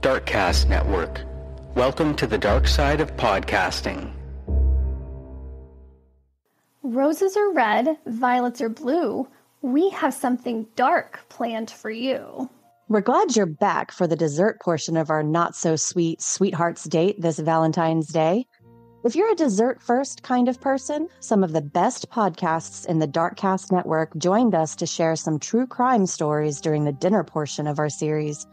Darkcast Network. Welcome to the dark side of podcasting. Roses are red, violets are blue. We have something dark planned for you. We're glad you're back for the dessert portion of our not-so-sweet Sweethearts Date this Valentine's Day. If you're a dessert-first kind of person, some of the best podcasts in the Darkcast Network joined us to share some true crime stories during the dinner portion of our series.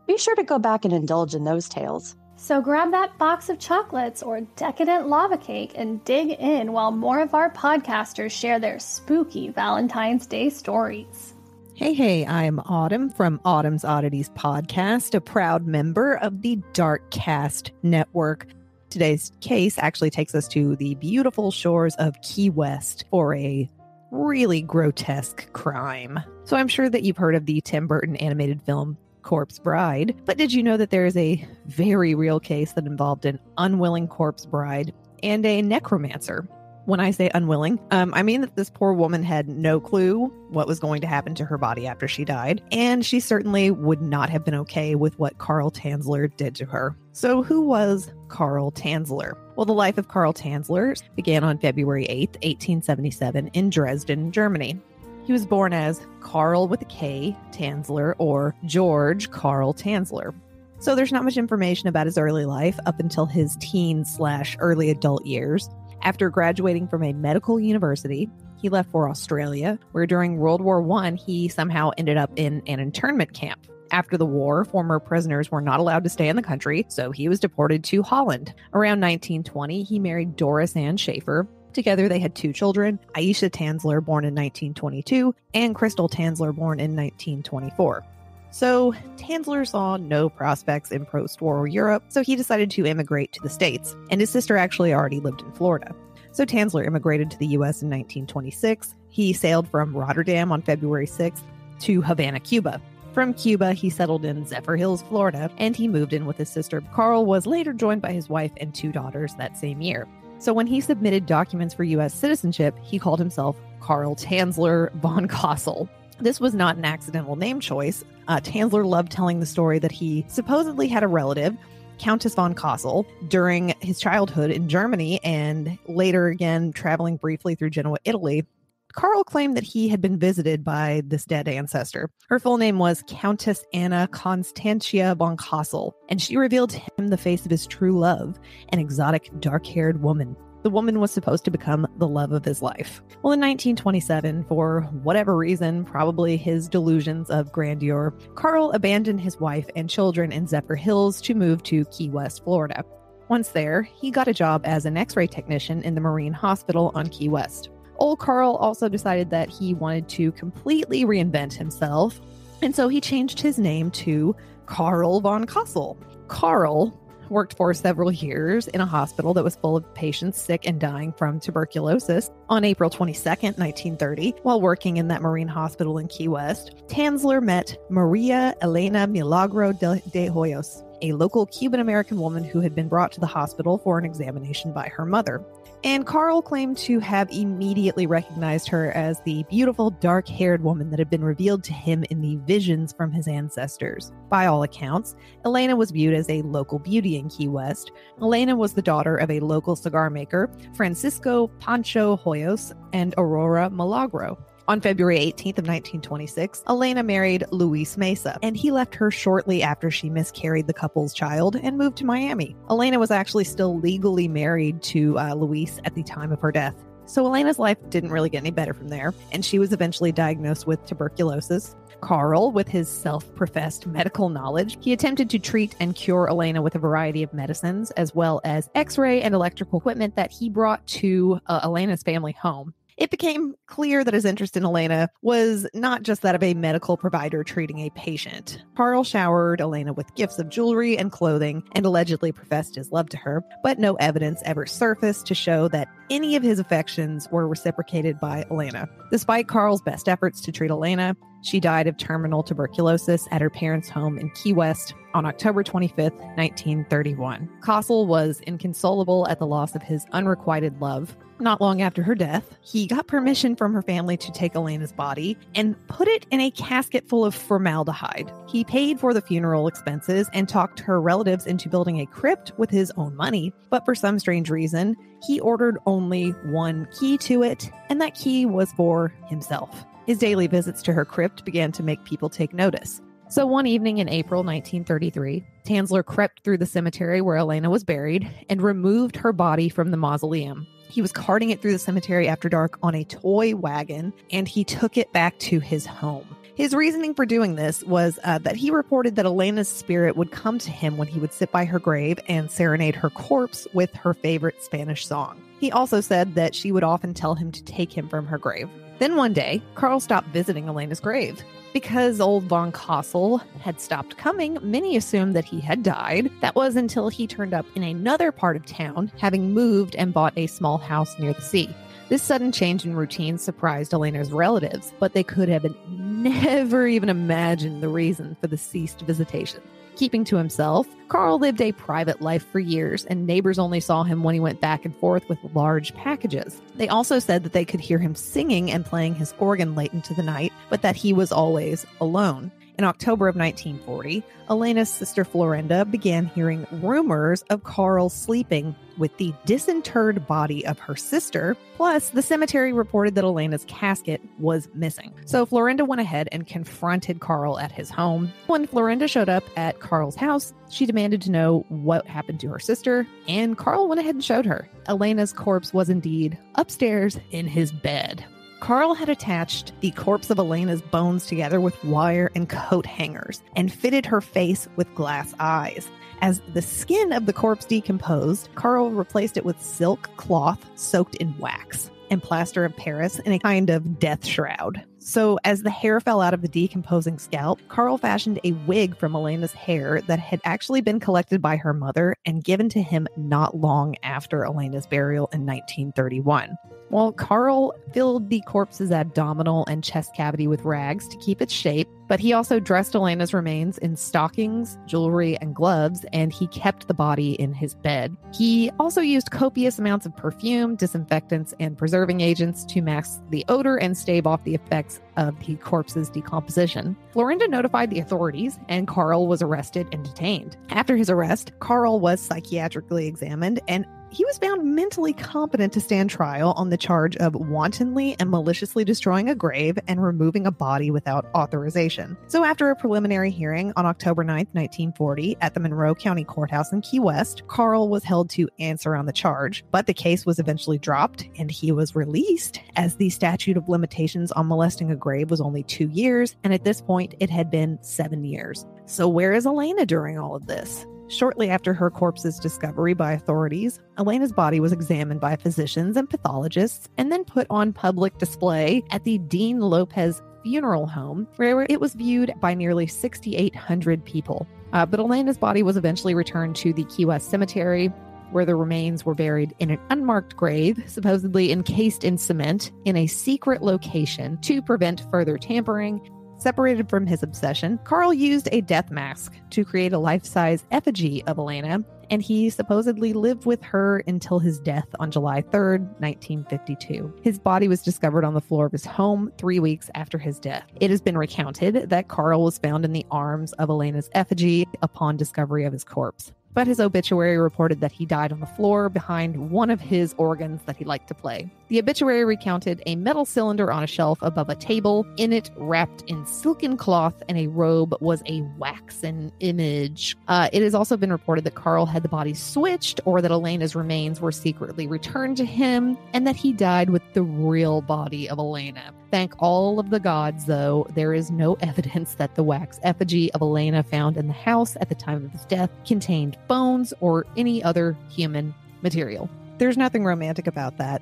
Be sure to go back and indulge in those tales. So grab that box of chocolates or decadent lava cake and dig in while more of our podcasters share their spooky Valentine's Day stories. Hey, I'm Autumn from Autumn's Oddities podcast, a proud member of the Darkcast Network. Today's case actually takes us to the beautiful shores of Key West for a really grotesque crime. So I'm sure that you've heard of the Tim Burton animated film Corpse Bride, but did you know that there is a very real case that involved an unwilling corpse bride and a necromancer? When I say unwilling, I mean that this poor woman had no clue what was going to happen to her body after she died, and she certainly would not have been okay with what Carl Tanzler did to her. So who was Carl Tanzler? Well, the life of Carl Tanzler began on February 8th, 1877 in Dresden, Germany. He was born as Carl with a K, Tanzler, or George Carl Tanzler. So there's not much information about his early life up until his teen/early adult years. After graduating from a medical university, he left for Australia, where during World War I, he somehow ended up in an internment camp. After the war, former prisoners were not allowed to stay in the country, so he was deported to Holland. Around 1920, he married Doris Ann Schaefer. Together, they had two children, Aisha Tanzler, born in 1922, and Crystal Tanzler, born in 1924. So Tanzler saw no prospects in post-war Europe, so he decided to immigrate to the States, and his sister actually already lived in Florida. So Tanzler immigrated to the U.S. in 1926. He sailed from Rotterdam on February 6th to Havana, Cuba. From Cuba, he settled in Zephyr Hills, Florida, and he moved in with his sister. Carl was later joined by his wife and two daughters that same year. So when he submitted documents for U.S. citizenship, he called himself Carl Tanzler von Kossel. This was not an accidental name choice. Tanzler loved telling the story that he supposedly had a relative, Countess von Kossel, during his childhood in Germany and later again traveling briefly through Genoa, Italy. Carl claimed that he had been visited by this dead ancestor. Her full name was Countess Anna Constantia von Kossel, and she revealed to him the face of his true love, an exotic dark-haired woman. The woman was supposed to become the love of his life. Well, in 1927, for whatever reason, probably his delusions of grandeur, Carl abandoned his wife and children in Zephyr Hills to move to Key West, Florida. Once there, he got a job as an X-ray technician in the Marine Hospital on Key West. Old Carl also decided that he wanted to completely reinvent himself, and so he changed his name to Carl von Kossel. Carl worked for several years in a hospital that was full of patients sick and dying from tuberculosis. On April 22nd, 1930, while working in that Marine Hospital in Key West, Tanzler met Maria Elena Milagro de Hoyos, a local Cuban-American woman who had been brought to the hospital for an examination by her mother. And Carl claimed to have immediately recognized her as the beautiful, dark-haired woman that had been revealed to him in the visions from his ancestors. By all accounts, Elena was viewed as a local beauty in Key West. Elena was the daughter of a local cigar maker, Francisco Pancho Hoyos and Aurora Milagro. On February 18th of 1926, Elena married Luis Mesa, and he left her shortly after she miscarried the couple's child and moved to Miami. Elena was actually still legally married to Luis at the time of her death. So Elena's life didn't really get any better from there, and she was eventually diagnosed with tuberculosis. Carl, with his self-professed medical knowledge, he attempted to treat and cure Elena with a variety of medicines, as well as X-ray and electrical equipment that he brought to Elena's family home. It became clear that his interest in Elena was not just that of a medical provider treating a patient. Carl showered Elena with gifts of jewelry and clothing and allegedly professed his love to her, but no evidence ever surfaced to show that any of his affections were reciprocated by Elena. Despite Carl's best efforts to treat Elena, She died of terminal tuberculosis at her parents' home in Key West on October 25th, 1931. Kossel was inconsolable at the loss of his unrequited love. Not long after her death, he got permission from her family to take Elena's body and put it in a casket full of formaldehyde. He paid for the funeral expenses and talked her relatives into building a crypt with his own money, but for some strange reason, he ordered only one key to it, and that key was for himself. His daily visits to her crypt began to make people take notice. So one evening in April 1933, Tanzler crept through the cemetery where Elena was buried and removed her body from the mausoleum. He was carting it through the cemetery after dark on a toy wagon, and he took it back to his home. His reasoning for doing this was that he reported that Elena's spirit would come to him when he would sit by her grave and serenade her corpse with her favorite Spanish song. He also said that she would often tell him to take him from her grave. Then one day, Carl stopped visiting Elena's grave. Because old von Kossel had stopped coming, many assumed that he had died. That was until he turned up in another part of town, having moved and bought a small house near the sea. This sudden change in routine surprised Elena's relatives, but they could have never even imagined the reason for the ceased visitation. Keeping to himself, Carl lived a private life for years, and neighbors only saw him when he went back and forth with large packages. They also said that they could hear him singing and playing his organ late into the night, but that he was always alone. In October of 1940, Elena's sister Florinda began hearing rumors of Carl sleeping with the disinterred body of her sister. Plus, the cemetery reported that Elena's casket was missing. So Florinda went ahead and confronted Carl at his home. When Florinda showed up at Carl's house, she demanded to know what happened to her sister, and Carl went ahead and showed her. Elena's corpse was indeed upstairs in his bed. Carl had attached the corpse of Elena's bones together with wire and coat hangers and fitted her face with glass eyes. As the skin of the corpse decomposed, Carl replaced it with silk cloth soaked in wax and plaster of Paris in a kind of death shroud. So as the hair fell out of the decomposing scalp, Carl fashioned a wig from Elena's hair that had actually been collected by her mother and given to him not long after Elena's burial in 1931. Well, Carl filled the corpse's abdominal and chest cavity with rags to keep its shape, but he also dressed Elena's remains in stockings, jewelry, and gloves, and he kept the body in his bed. He also used copious amounts of perfume, disinfectants, and preserving agents to mask the odor and stave off the effects of the corpse's decomposition. Florinda notified the authorities, and Carl was arrested and detained. After his arrest, Carl was psychiatrically examined, and he was found mentally competent to stand trial on the charge of wantonly and maliciously destroying a grave and removing a body without authorization. So after a preliminary hearing on October 9th, 1940, at the Monroe County Courthouse in Key West, Carl was held to answer on the charge, but the case was eventually dropped and he was released, as the statute of limitations on molesting a grave was only 2 years, and at this point it had been 7 years. So where is Elena during all of this? Shortly after her corpse's discovery by authorities, Elena's body was examined by physicians and pathologists and then put on public display at the Dean Lopez Funeral Home, where it was viewed by nearly 6,800 people. But Elena's body was eventually returned to the Key West Cemetery, where the remains were buried in an unmarked grave, supposedly encased in cement, in a secret location to prevent further tampering. Separated from his obsession, Carl used a death mask to create a life-size effigy of Elena, and he supposedly lived with her until his death on July 3rd, 1952. His body was discovered on the floor of his home 3 weeks after his death. It has been recounted that Carl was found in the arms of Elena's effigy upon discovery of his corpse. But his obituary reported that he died on the floor behind one of his organs that he liked to play. The obituary recounted a metal cylinder on a shelf above a table. In it, wrapped in silken cloth and a robe, was a waxen image. It has also been reported that Carl had the body switched, or that Elena's remains were secretly returned to him, and that he died with the real body of Elena. Thank all of the gods, though, there is no evidence that the wax effigy of Elena found in the house at the time of his death contained bones or any other human material. There's nothing romantic about that.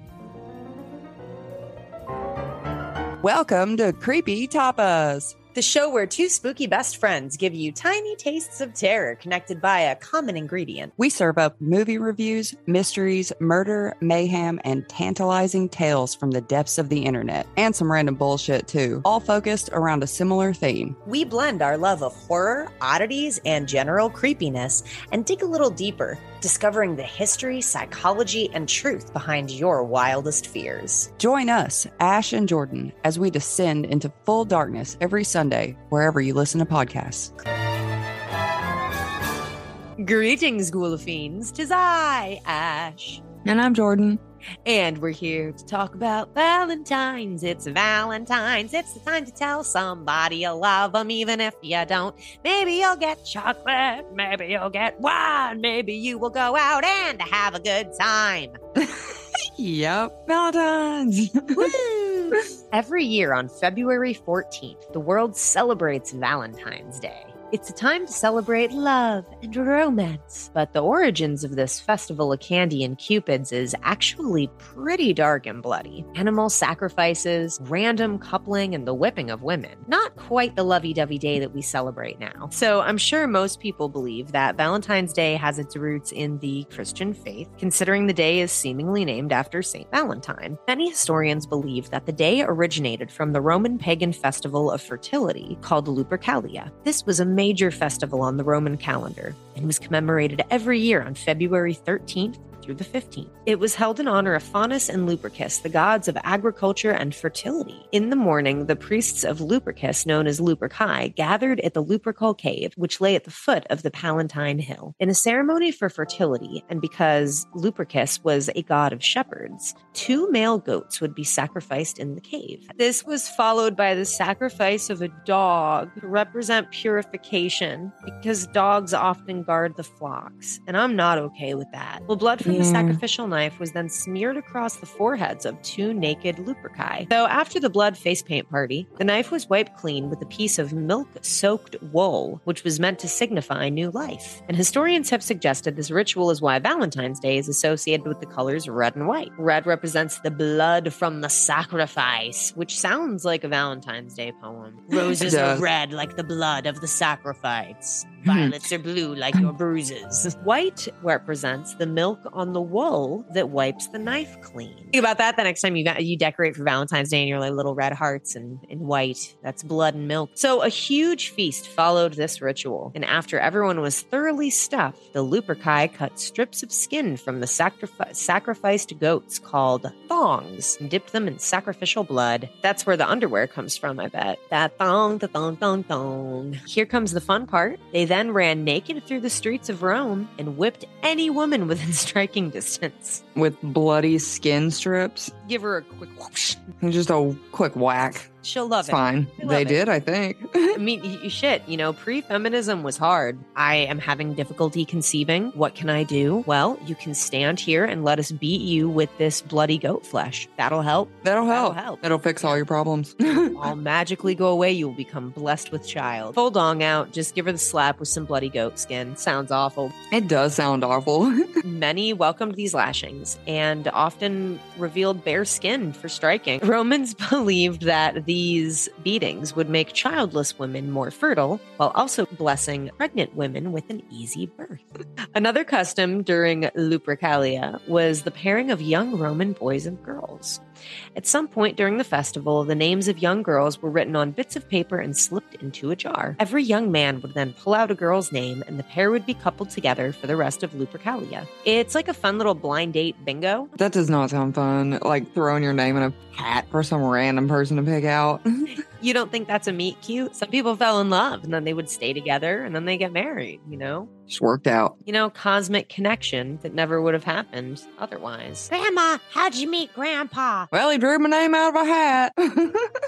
Welcome to Creepy Tapas. the show where two spooky best friends give you tiny tastes of terror connected by a common ingredient. We serve up movie reviews, mysteries, murder, mayhem, and tantalizing tales from the depths of the internet. And some random bullshit, too. All focused around a similar theme. We blend our love of horror, oddities, and general creepiness and dig a little deeper, discovering the history, psychology, and truth behind your wildest fears. Join us, Ash and Jordan, as we descend into full darkness every Sunday, wherever you listen to podcasts. Greetings, Ghoul of Fiends. 'Tis I, Ash. And I'm Jordan. And we're here to talk about Valentine's. It's Valentine's. It's the time to tell somebody you love them, even if you don't. Maybe you'll get chocolate. Maybe you'll get wine. Maybe you will go out and have a good time. Yep, Valentine's. Woo! Every year on February 14th, the world celebrates Valentine's Day. It's a time to celebrate love and romance. But the origins of this festival of candy and cupids is actually pretty dark and bloody. Animal sacrifices, random coupling, and the whipping of women. Not quite the lovey-dovey day that we celebrate now. So I'm sure most people believe that Valentine's Day has its roots in the Christian faith, considering the day is seemingly named after Saint Valentine. Many historians believe that the day originated from the Roman pagan festival of fertility called Lupercalia. This was a major festival on the Roman calendar and was commemorated every year on February 13th through the 15th. It was held in honor of Faunus and Lupercus, the gods of agriculture and fertility. In the morning, the priests of Lupercus, known as Luperci, gathered at the Lupercal cave, which lay at the foot of the Palatine Hill. In a ceremony for fertility, and because Lupercus was a god of shepherds, 2 male goats would be sacrificed in the cave. This was followed by the sacrifice of a dog to represent purification, because dogs often guard the flocks, and I'm not okay with that. Well, blood from the sacrificial knife was then smeared across the foreheads of 2 naked Luperci. So after the blood face paint party, the knife was wiped clean with a piece of milk-soaked wool, which was meant to signify new life. And historians have suggested this ritual is why Valentine's Day is associated with the colors red and white. Red represents the blood from the sacrifice, which sounds like a Valentine's Day poem. Roses are red like the blood of the sacrifice. Violets are blue like your bruises. White represents the milk on the wool that wipes the knife clean. Think about that the next time you decorate for Valentine's Day and you're like little red hearts and white. That's blood and milk. So a huge feast followed this ritual. And after everyone was thoroughly stuffed, the Luperci cut strips of skin from the sacrificed goats called thongs and dipped them in sacrificial blood. That's where the underwear comes from, I bet. That thong, the thong, thong, thong. Here comes the fun part. They then ran naked through the streets of Rome and whipped any woman within striking distance. With bloody skin strips. Give her a quick whoosh. Just a quick whack. She'll love it's fine. They did, I think. I mean, pre-feminism was hard. I am having difficulty conceiving. What can I do? Well, you can stand here and let us beat you with this bloody goat flesh. That'll help. That'll help. It'll fix all your problems. I'll magically go away. You will become blessed with child. Full dong out. Just give her the slap with some bloody goat skin. Sounds awful. It does sound awful. Many welcomed these lashings and often revealed bare skin for striking. Romans believed that these beatings would make childless women more fertile, while also blessing pregnant women with an easy birth. Another custom during Lupercalia was the pairing of young Roman boys and girls. At some point during the festival, the names of young girls were written on bits of paper and slipped into a jar. Every young man would then pull out a girl's name, and the pair would be coupled together for the rest of Lupercalia. It's like a fun little blind date bingo. That does not sound fun, like throwing your name in a hat for some random person to pick out. You don't think that's a meet cute? Some people fell in love, and then they would stay together, and then they get married, Just worked out. Cosmic connection that never would have happened otherwise. Grandma, how'd you meet Grandpa? Well, he drew my name out of a hat.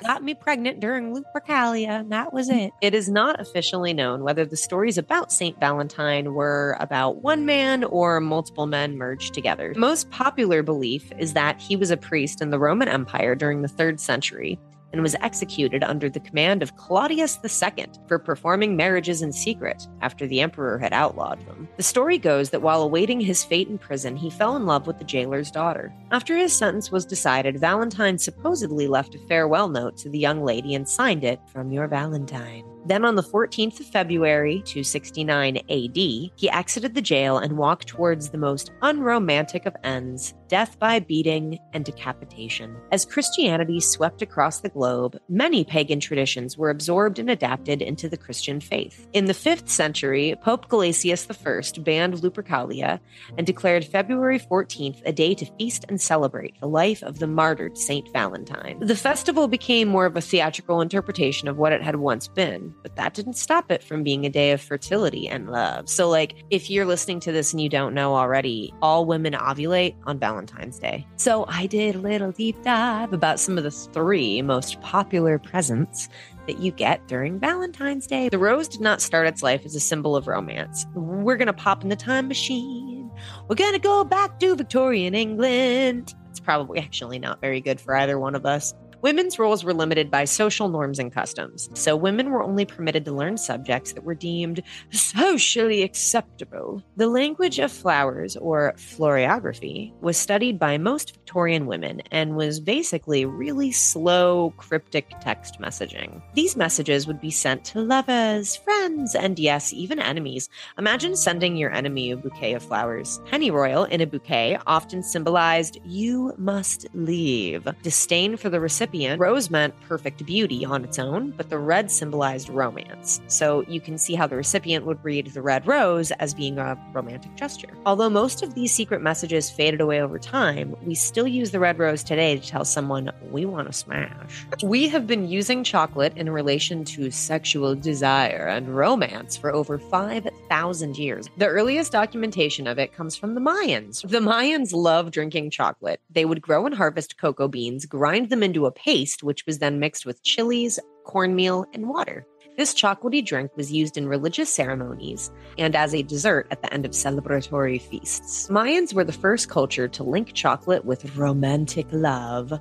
Got me pregnant during Lupercalia, and that was it. It is not officially known whether the stories about Saint Valentine were about one man or multiple men merged together. The most popular belief is that he was a priest in the Roman Empire during the 3rd century, and was executed under the command of Claudius II for performing marriages in secret after the emperor had outlawed them. The story goes that while awaiting his fate in prison, he fell in love with the jailer's daughter. After his sentence was decided, Valentine supposedly left a farewell note to the young lady and signed it, "From your Valentine." Then on the 14th of February, 269 AD, he exited the jail and walked towards the most unromantic of ends, death by beating and decapitation. As Christianity swept across the globe, many pagan traditions were absorbed and adapted into the Christian faith. In the 5th century, Pope Gelasius I banned Lupercalia and declared February 14th a day to feast and celebrate the life of the martyred Saint Valentine. The festival became more of a theatrical interpretation of what it had once been, but that didn't stop it from being a day of fertility and love. So, if you're listening to this and you don't know already, all women ovulate on Valentine's Day. So I did a little deep dive about some of the 3 most popular presents that you get during Valentine's Day. The rose did not start its life as a symbol of romance. We're going to pop in the time machine. We're going to go back to Victorian England. It's probably actually not very good for either one of us. Women's roles were limited by social norms and customs, so women were only permitted to learn subjects that were deemed socially acceptable. The language of flowers, or florography, was studied by most Victorian women and was basically really slow, cryptic text messaging. These messages would be sent to lovers, friends, and yes, even enemies. Imagine sending your enemy a bouquet of flowers. Pennyroyal in a bouquet often symbolized, "You must leave." Disdain for the recipient. Rose meant perfect beauty on its own, but the red symbolized romance. So you can see how the recipient would read the red rose as being a romantic gesture. Although most of these secret messages faded away over time, we still use the red rose today to tell someone we want to smash. We have been using chocolate in relation to sexual desire and romance for over 5,000 years. The earliest documentation of it comes from the Mayans. The Mayans loved drinking chocolate. They would grow and harvest cocoa beans, grind them into a paste, which was then mixed with chilies, cornmeal, and water. This chocolatey drink was used in religious ceremonies and as a dessert at the end of celebratory feasts. Mayans were the first culture to link chocolate with romantic love.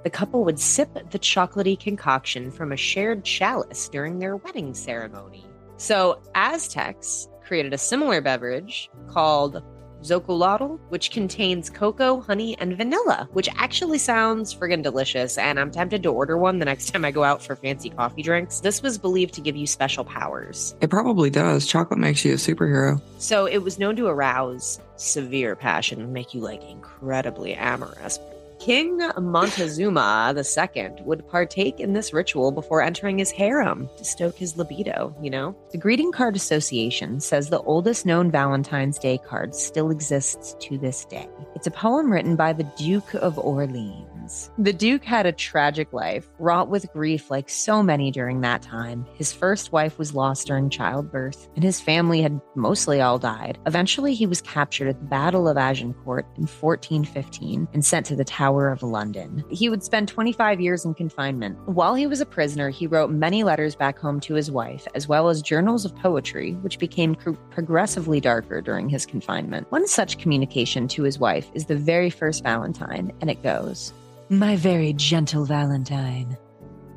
The couple would sip the chocolatey concoction from a shared chalice during their wedding ceremony. So Aztecs created a similar beverage called Zocolotl, which contains cocoa, honey, and vanilla, which actually sounds friggin' delicious, and I'm tempted to order one the next time I go out for fancy coffee drinks. This was believed to give you special powers. It probably does. Chocolate makes you a superhero. So it was known to arouse severe passion and make you, incredibly amorous. King Montezuma II would partake in this ritual before entering his harem to stoke his libido, The Greeting Card Association says the oldest known Valentine's Day card still exists to this day. It's a poem written by the Duke of Orleans. The Duke had a tragic life, wrought with grief like so many during that time. His first wife was lost during childbirth, and his family had mostly all died. Eventually, he was captured at the Battle of Agincourt in 1415 and sent to the Tower of London. He would spend 25 years in confinement. While he was a prisoner, he wrote many letters back home to his wife, as well as journals of poetry, which became progressively darker during his confinement. One such communication to his wife is the very first Valentine, and it goes, "My very gentle Valentine,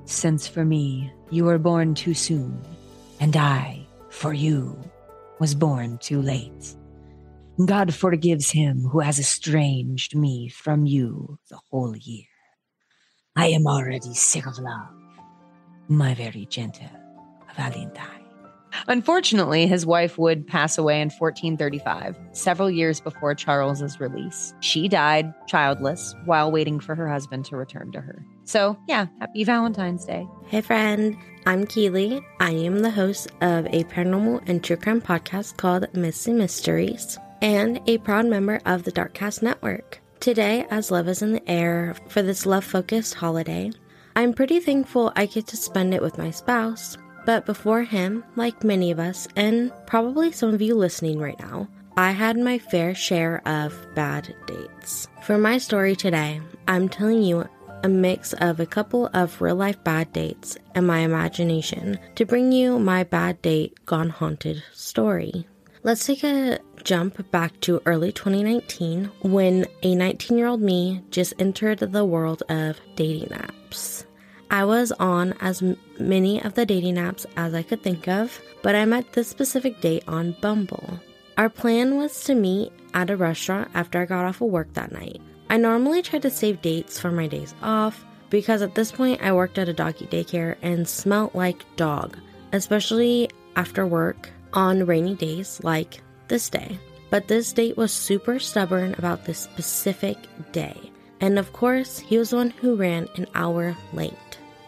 since for me you were born too soon, and I, for you, was born too late. God forgives him who has estranged me from you the whole year. I am already sick of love, my very gentle Valentine." Unfortunately, his wife would pass away in 1435, several years before Charles's release. She died childless while waiting for her husband to return to her. So, happy Valentine's Day. Hey friend, I'm Keely. I am the host of a paranormal and true crime podcast called Missy Mysteries, and a proud member of the Darkcast Network. Today, as love is in the air for this love-focused holiday, I'm pretty thankful I get to spend it with my spouse. But before him, like many of us, and probably some of you listening right now, I had my fair share of bad dates. For my story today, I'm telling you a mix of a couple of real-life bad dates and my imagination to bring you my bad date gone haunted story. Let's take a jump back to early 2019 when a 19-year-old me just entered the world of dating apps. I was on as many of the dating apps as I could think of, but I met this specific date on Bumble. Our plan was to meet at a restaurant after I got off of work that night. I normally try to save dates for my days off because at this point I worked at a doggy daycare and smelled like dog, especially after work on rainy days like this day. But this date was super stubborn about this specific day. And of course, he was the one who ran an hour late.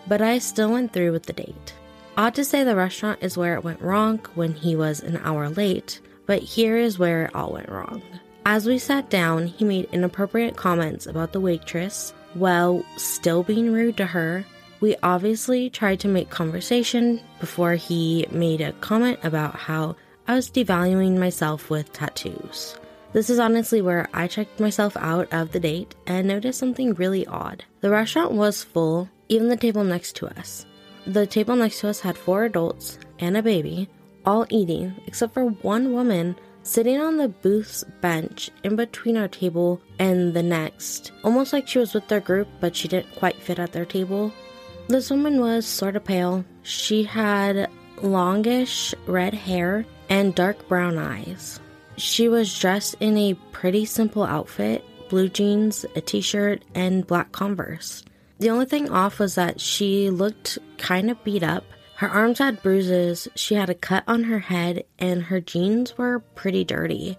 But I still went through with the date. Odd to say the restaurant is where it went wrong when he was an hour late, but here is where it all went wrong. As we sat down, he made inappropriate comments about the waitress while still being rude to her. We obviously tried to make conversation before he made a comment about how I was devaluing myself with tattoos. This is honestly where I checked myself out of the date and noticed something really odd. The restaurant was full, even the table next to us. The table next to us had 4 adults and a baby, all eating, except for one woman sitting on the booth's bench in between our table and the next, almost like she was with their group, but she didn't quite fit at their table. This woman was sort of pale. She had longish red hair and dark brown eyes. She was dressed in a pretty simple outfit, blue jeans, a t-shirt, and black Converse. The only thing off was that she looked kind of beat up. Her arms had bruises, she had a cut on her head, and her jeans were pretty dirty.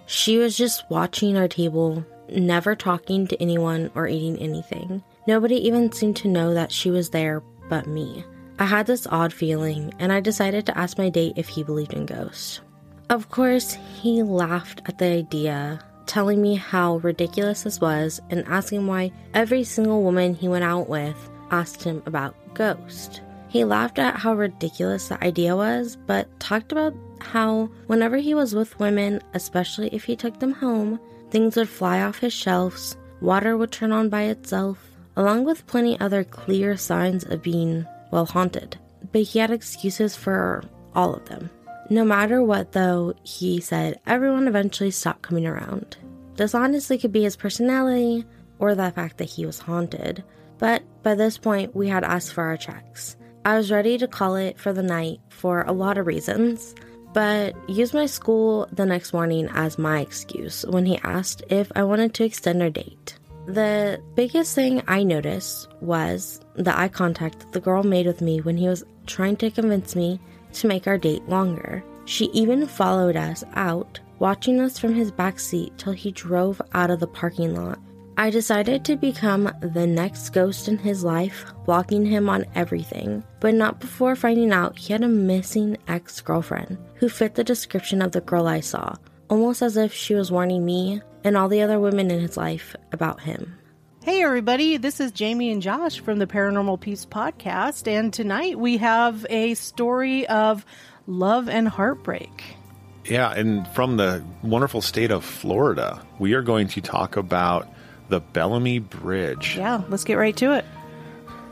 She was just watching our table, never talking to anyone or eating anything. Nobody even seemed to know that she was there but me. I had this odd feeling, and I decided to ask my date if he believed in ghosts. Of course, he laughed at the idea, telling me how ridiculous this was and asking why every single woman he went out with asked him about ghosts. He laughed at how ridiculous the idea was, but talked about how whenever he was with women, especially if he took them home, things would fly off his shelves, water would turn on by itself, along with plenty other clear signs of being, well, haunted. But he had excuses for all of them. No matter what, though, he said everyone eventually stopped coming around. This honestly could be his personality or the fact that he was haunted, but by this point, we had asked for our checks. I was ready to call it for the night for a lot of reasons, but used my school the next morning as my excuse when he asked if I wanted to extend our date. The biggest thing I noticed was the eye contact that the girl made with me when he was trying to convince me to make our date longer. She even followed us out, watching us from his back seat till he drove out of the parking lot. I decided to become the next ghost in his life, blocking him on everything, but not before finding out he had a missing ex-girlfriend who fit the description of the girl I saw, almost as if she was warning me and all the other women in his life about him. Hey everybody, this is Jamie and Josh from the Paranormal Peace Podcast, and tonight we have a story of love and heartbreak. Yeah, and from the wonderful state of Florida, we are going to talk about the Bellamy Bridge. Yeah, let's get right to it.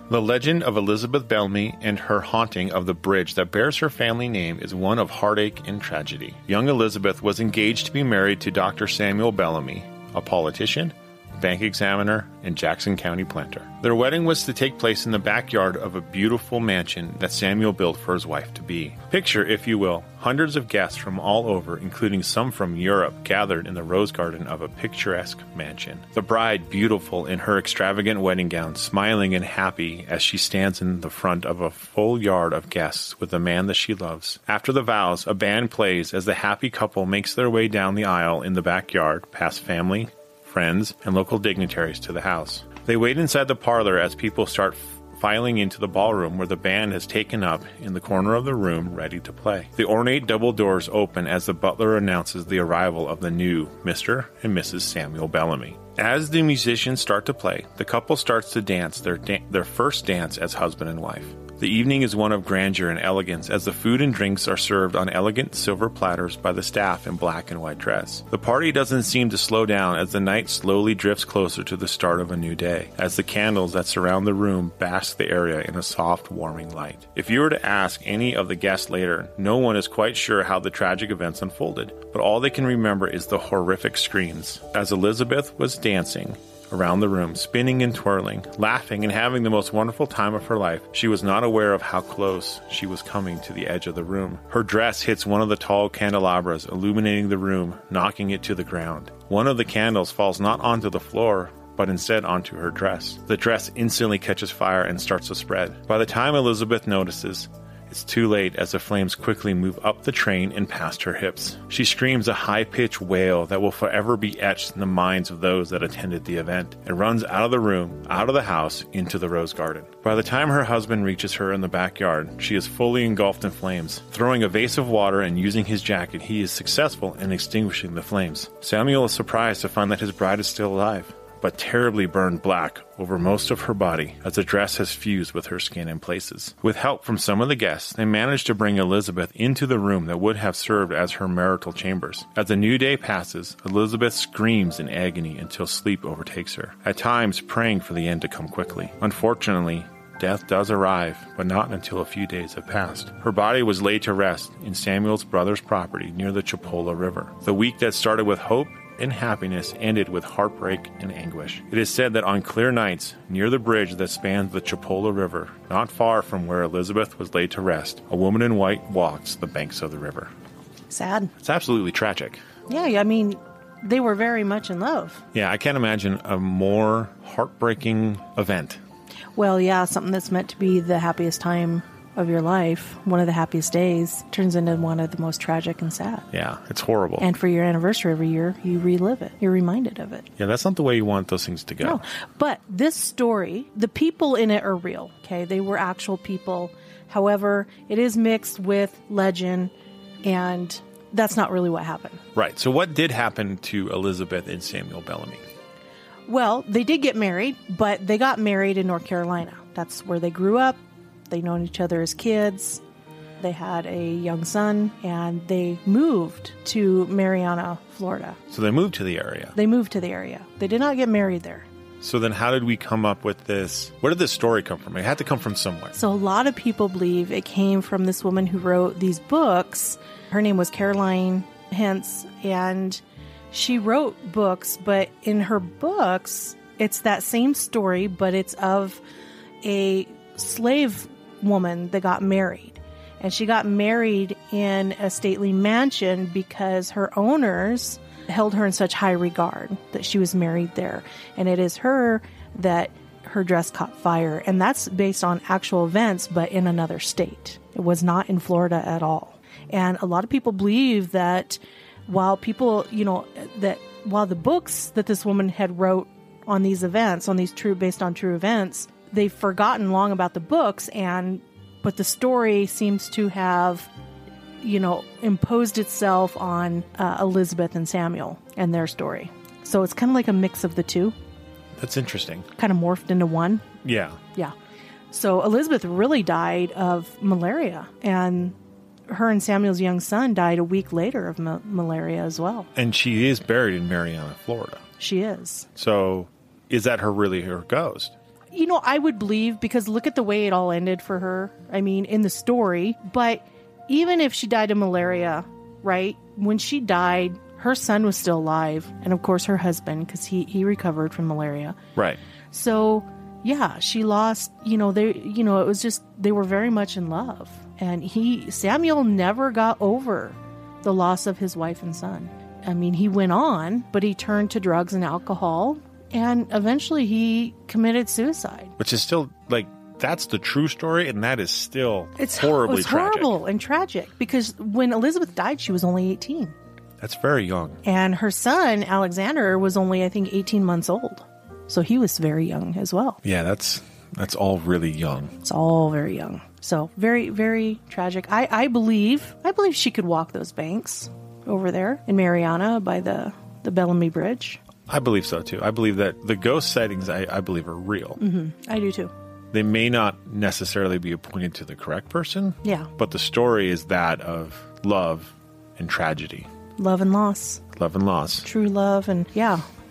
The legend of Elizabeth Bellamy and her haunting of the bridge that bears her family name is one of heartache and tragedy. Young Elizabeth was engaged to be married to Dr. Samuel Bellamy, a politician, bank examiner, and Jackson County planter. Their wedding was to take place in the backyard of a beautiful mansion that Samuel built for his wife-to-be. Picture, if you will, hundreds of guests from all over, including some from Europe, gathered in the rose garden of a picturesque mansion. The bride, beautiful in her extravagant wedding gown, smiling and happy as she stands in the front of a full yard of guests with the man that she loves. After the vows, a band plays as the happy couple makes their way down the aisle in the backyard, past family, friends, and local dignitaries to the house. They wait inside the parlor as people start filing into the ballroom where the band has taken up in the corner of the room ready to play. The ornate double doors open as the butler announces the arrival of the new Mr. and Mrs. Samuel Bellamy. As the musicians start to play, the couple starts to dance their first dance as husband and wife. The evening is one of grandeur and elegance as the food and drinks are served on elegant silver platters by the staff in black and white dress. The party doesn't seem to slow down as the night slowly drifts closer to the start of a new day, as the candles that surround the room bask the area in a soft, warming light. If you were to ask any of the guests later, no one is quite sure how the tragic events unfolded, but all they can remember is the horrific screams. As Elizabeth was dancing, around the room, spinning and twirling, laughing and having the most wonderful time of her life. She was not aware of how close she was coming to the edge of the room. Her dress hits one of the tall candelabras, illuminating the room, knocking it to the ground. One of the candles falls not onto the floor, but instead onto her dress. The dress instantly catches fire and starts to spread. By the time Elizabeth notices, it's too late as the flames quickly move up the train and past her hips. She screams a high-pitched wail that will forever be etched in the minds of those that attended the event, and runs out of the room, out of the house, into the rose garden. By the time her husband reaches her in the backyard, she is fully engulfed in flames. Throwing a vase of water and using his jacket, he is successful in extinguishing the flames. Samuel is surprised to find that his bride is still alive, but terribly burned black over most of her body as the dress has fused with her skin in places. With help from some of the guests, they managed to bring Elizabeth into the room that would have served as her marital chambers. As the new day passes, Elizabeth screams in agony until sleep overtakes her, at times praying for the end to come quickly. Unfortunately, death does arrive, but not until a few days have passed. Her body was laid to rest in Samuel's brother's property near the Chipola River. The week that started with hope and happiness ended with heartbreak and anguish. It is said that on clear nights, near the bridge that spans the Chipola River, not far from where Elizabeth was laid to rest, a woman in white walks the banks of the river. Sad. It's absolutely tragic. Yeah, I mean, they were very much in love. Yeah, I can't imagine a more heartbreaking event. Well, yeah, something that's meant to be the happiest time of your life, one of the happiest days, turns into one of the most tragic and sad. Yeah, it's horrible. And for your anniversary every year, you relive it. You're reminded of it. Yeah, that's not the way you want those things to go. No, but this story, the people in it are real, okay? They were actual people. However, it is mixed with legend, and that's not really what happened. Right. So what did happen to Elizabeth and Samuel Bellamy? Well, they did get married, but they got married in North Carolina. That's where they grew up. They known each other as kids. They had a young son, and they moved to Marianna, Florida. So they moved to the area. They moved to the area. They did not get married there. So then how did we come up with this? Where did this story come from? It had to come from somewhere. So a lot of people believe it came from this woman who wrote these books. Her name was Caroline Hentz, and she wrote books, but in her books, it's that same story, but it's of a slave woman that got married. And she got married in a stately mansion because her owners held her in such high regard that she was married there. And it is her that her dress caught fire. And that's based on actual events, but in another state. It was not in Florida at all. And a lot of people believe that while people, that while the books that this woman had wrote on these events, based on true events, they've forgotten long about the books, but the story seems to have, imposed itself on Elizabeth and Samuel and their story. So it's kind of like a mix of the two. That's interesting. Kind of morphed into one. Yeah. Yeah. So Elizabeth really died of malaria, and her and Samuel's young son died a week later of malaria as well. And she is buried in Marianna, Florida. She is. So is that her ghost? I would believe, because look at the way it all ended for her. I mean, in the story. But even if she died of malaria, right? When she died, her son was still alive. And of course, her husband, because he recovered from malaria. Right. So, yeah, she lost, it was just, they were very much in love. And Samuel never got over the loss of his wife and son. I mean, he went on, but he turned to drugs and alcohol. And eventually he committed suicide. Which is still, that's the true story, and that is still horribly tragic. It's horrible and tragic, because when Elizabeth died, she was only 18. That's very young. And her son, Alexander, was only, I think, 18 months old. So he was very young as well. Yeah, that's all really young. It's all very young. So very, very tragic. I believe she could walk those banks over there in Marianna by the Bellamy Bridge. I believe so, too. I believe that the ghost sightings, I believe, are real. Mm-hmm. I do, too. They may not necessarily be appointed to the correct person. Yeah. But the story is that of love and tragedy. Love and loss. Love and loss. True love and,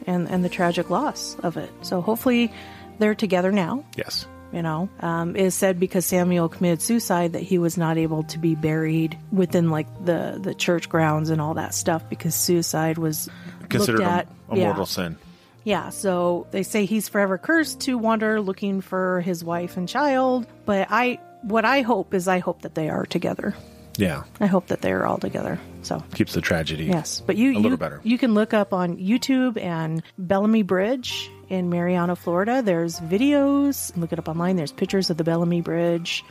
and the tragic loss of it. So hopefully they're together now. Yes. It is said because Samuel committed suicide that he was not able to be buried within the church grounds and all that stuff, because suicide was considered looked at, a mortal sin. Yeah, so they say he's forever cursed to wander looking for his wife and child. But what I hope that they are together. Yeah. I hope that they're all together. So keeps the tragedy. Yes, but a little better. You can look up on YouTube and Bellamy Bridge in Marianna, Florida. There's videos. Look it up online. There's pictures of the Bellamy Bridge.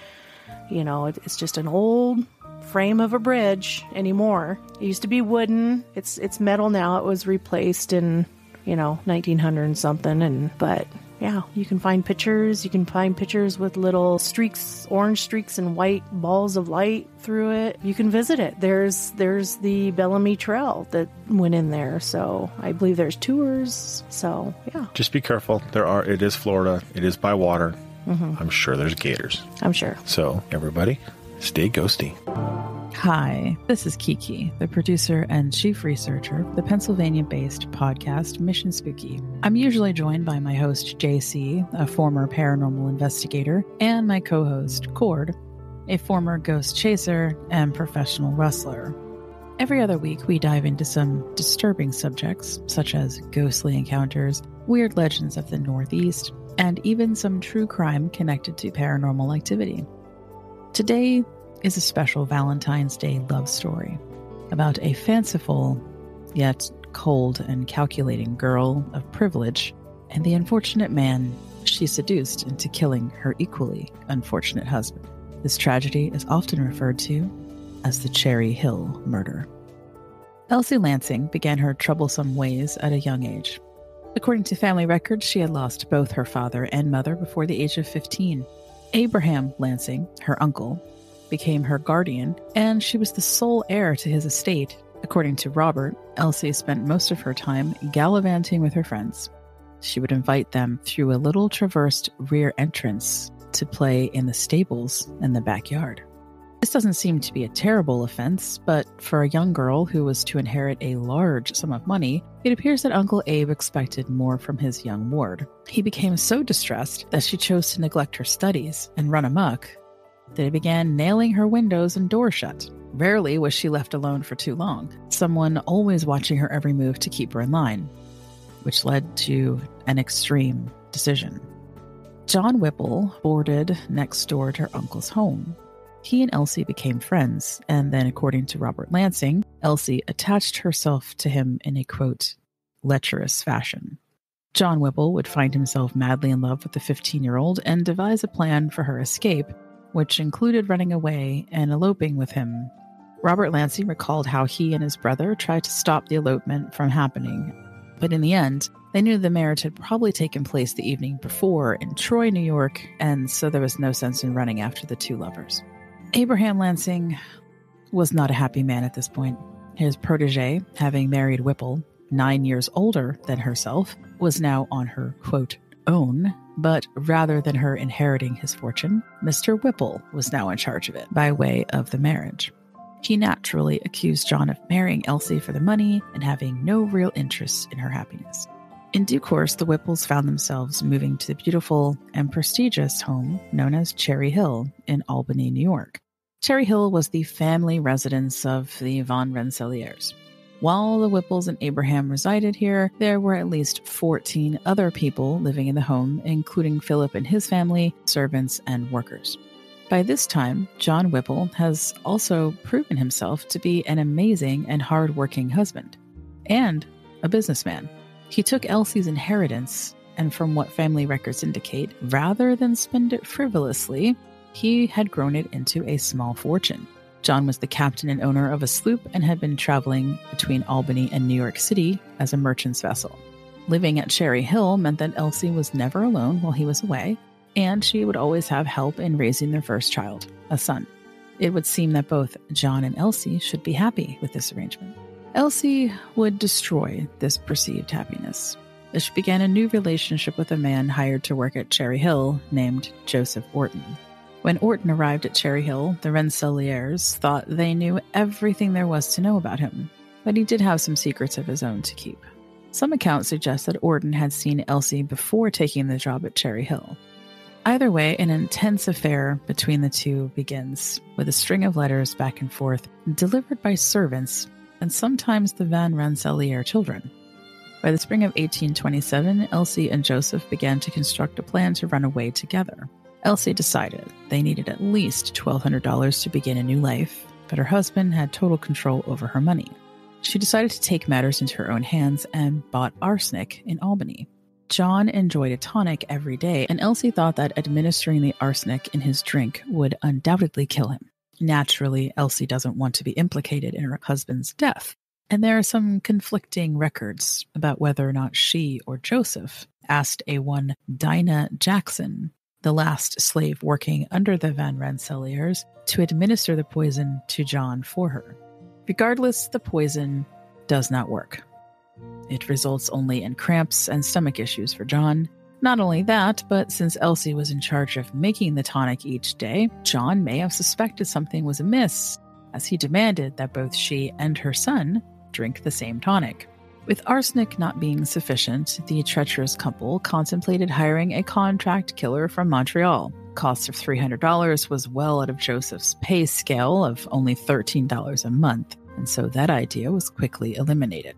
You know, it's just an old frame of a bridge anymore. It used to be wooden. It's metal now. It was replaced in 1900 and something. But yeah, you can find pictures. You can find pictures with little streaks, orange streaks and white balls of light through it. You can visit it. There's the Bellamy Trail that went in there. So I believe there's tours. So yeah. Just be careful. It is Florida. It is by water. Mm-hmm. I'm sure there's gators. I'm sure. So everybody, stay ghosty. Hi, this is Kiki, the producer and chief researcher of the Pennsylvania-based podcast Mission Spooky. I'm usually joined by my host, JC, a former paranormal investigator, and my co-host, Cord, a former ghost chaser and professional wrestler. Every other week, we dive into some disturbing subjects, such as ghostly encounters, weird legends of the Northeast, and even some true crime connected to paranormal activity. Today is a special Valentine's Day love story about a fanciful, yet cold and calculating girl of privilege and the unfortunate man she seduced into killing her equally unfortunate husband. This tragedy is often referred to as the Cherry Hill murder. Elsie Lansing began her troublesome ways at a young age. According to family records, she had lost both her father and mother before the age of 15. Abraham Lansing, her uncle, became her guardian, and she was the sole heir to his estate. According to Robert, Elsie spent most of her time gallivanting with her friends. She would invite them through a little traversed rear entrance to play in the stables in the backyard. This doesn't seem to be a terrible offense, but for a young girl who was to inherit a large sum of money, it appears that Uncle Abe expected more from his young ward. He became so distressed that she chose to neglect her studies and run amok that he began nailing her windows and doors shut. Rarely was she left alone for too long, someone always watching her every move to keep her in line, which led to an extreme decision. John Whipple boarded next door to her uncle's home. He and Elsie became friends, and then, according to Robert Lansing, Elsie attached herself to him in a, quote, lecherous fashion. John Whipple would find himself madly in love with the 15-year-old and devise a plan for her escape, which included running away and eloping with him. Robert Lansing recalled how he and his brother tried to stop the elopement from happening, but in the end, they knew the marriage had probably taken place the evening before in Troy, New York, and so there was no sense in running after the two lovers. Abraham Lansing was not a happy man at this point. His protege, having married Whipple, 9 years older than herself, was now on her, quote, own, but rather than her inheriting his fortune, Mr. Whipple was now in charge of it by way of the marriage. He naturally accused John of marrying Elsie for the money and having no real interest in her happiness. In due course, the Whipples found themselves moving to the beautiful and prestigious home known as Cherry Hill in Albany, New York. Cherry Hill was the family residence of the Von Rensselaers. While the Whipples and Abraham resided here, there were at least 14 other people living in the home, including Philip and his family, servants, and workers. By this time, John Whipple has also proven himself to be an amazing and hard-working husband, and a businessman. He took Elsie's inheritance, and from what family records indicate, rather than spend it frivolously, he had grown it into a small fortune. John was the captain and owner of a sloop and had been traveling between Albany and New York City as a merchant's vessel. Living at Cherry Hill meant that Elsie was never alone while he was away, and she would always have help in raising their first child, a son. It would seem that both John and Elsie should be happy with this arrangement. Elsie would destroy this perceived happiness, as she began a new relationship with a man hired to work at Cherry Hill named Joseph Orton. When Orton arrived at Cherry Hill, the Rensselaers thought they knew everything there was to know about him, but he did have some secrets of his own to keep. Some accounts suggest that Orton had seen Elsie before taking the job at Cherry Hill. Either way, an intense affair between the two begins, with a string of letters back and forth delivered by servants and sometimes the Van Rensselaer children. By the spring of 1827, Elsie and Joseph began to construct a plan to run away together. Elsie decided they needed at least $1,200 to begin a new life, but her husband had total control over her money. She decided to take matters into her own hands and bought arsenic in Albany. John enjoyed a tonic every day, and Elsie thought that administering the arsenic in his drink would undoubtedly kill him. Naturally, Elsie doesn't want to be implicated in her husband's death, and there are some conflicting records about whether or not she or Joseph asked a one Dinah Jackson, the last slave working under the Van Rensselaers, to administer the poison to John for her. Regardless, the poison does not work. It results only in cramps and stomach issues for John. Not only that, but since Elsie was in charge of making the tonic each day, John may have suspected something was amiss, as he demanded that both she and her son drink the same tonic. With arsenic not being sufficient, the treacherous couple contemplated hiring a contract killer from Montreal. Cost of $300 was well out of Joseph's pay scale of only $13 a month, and so that idea was quickly eliminated.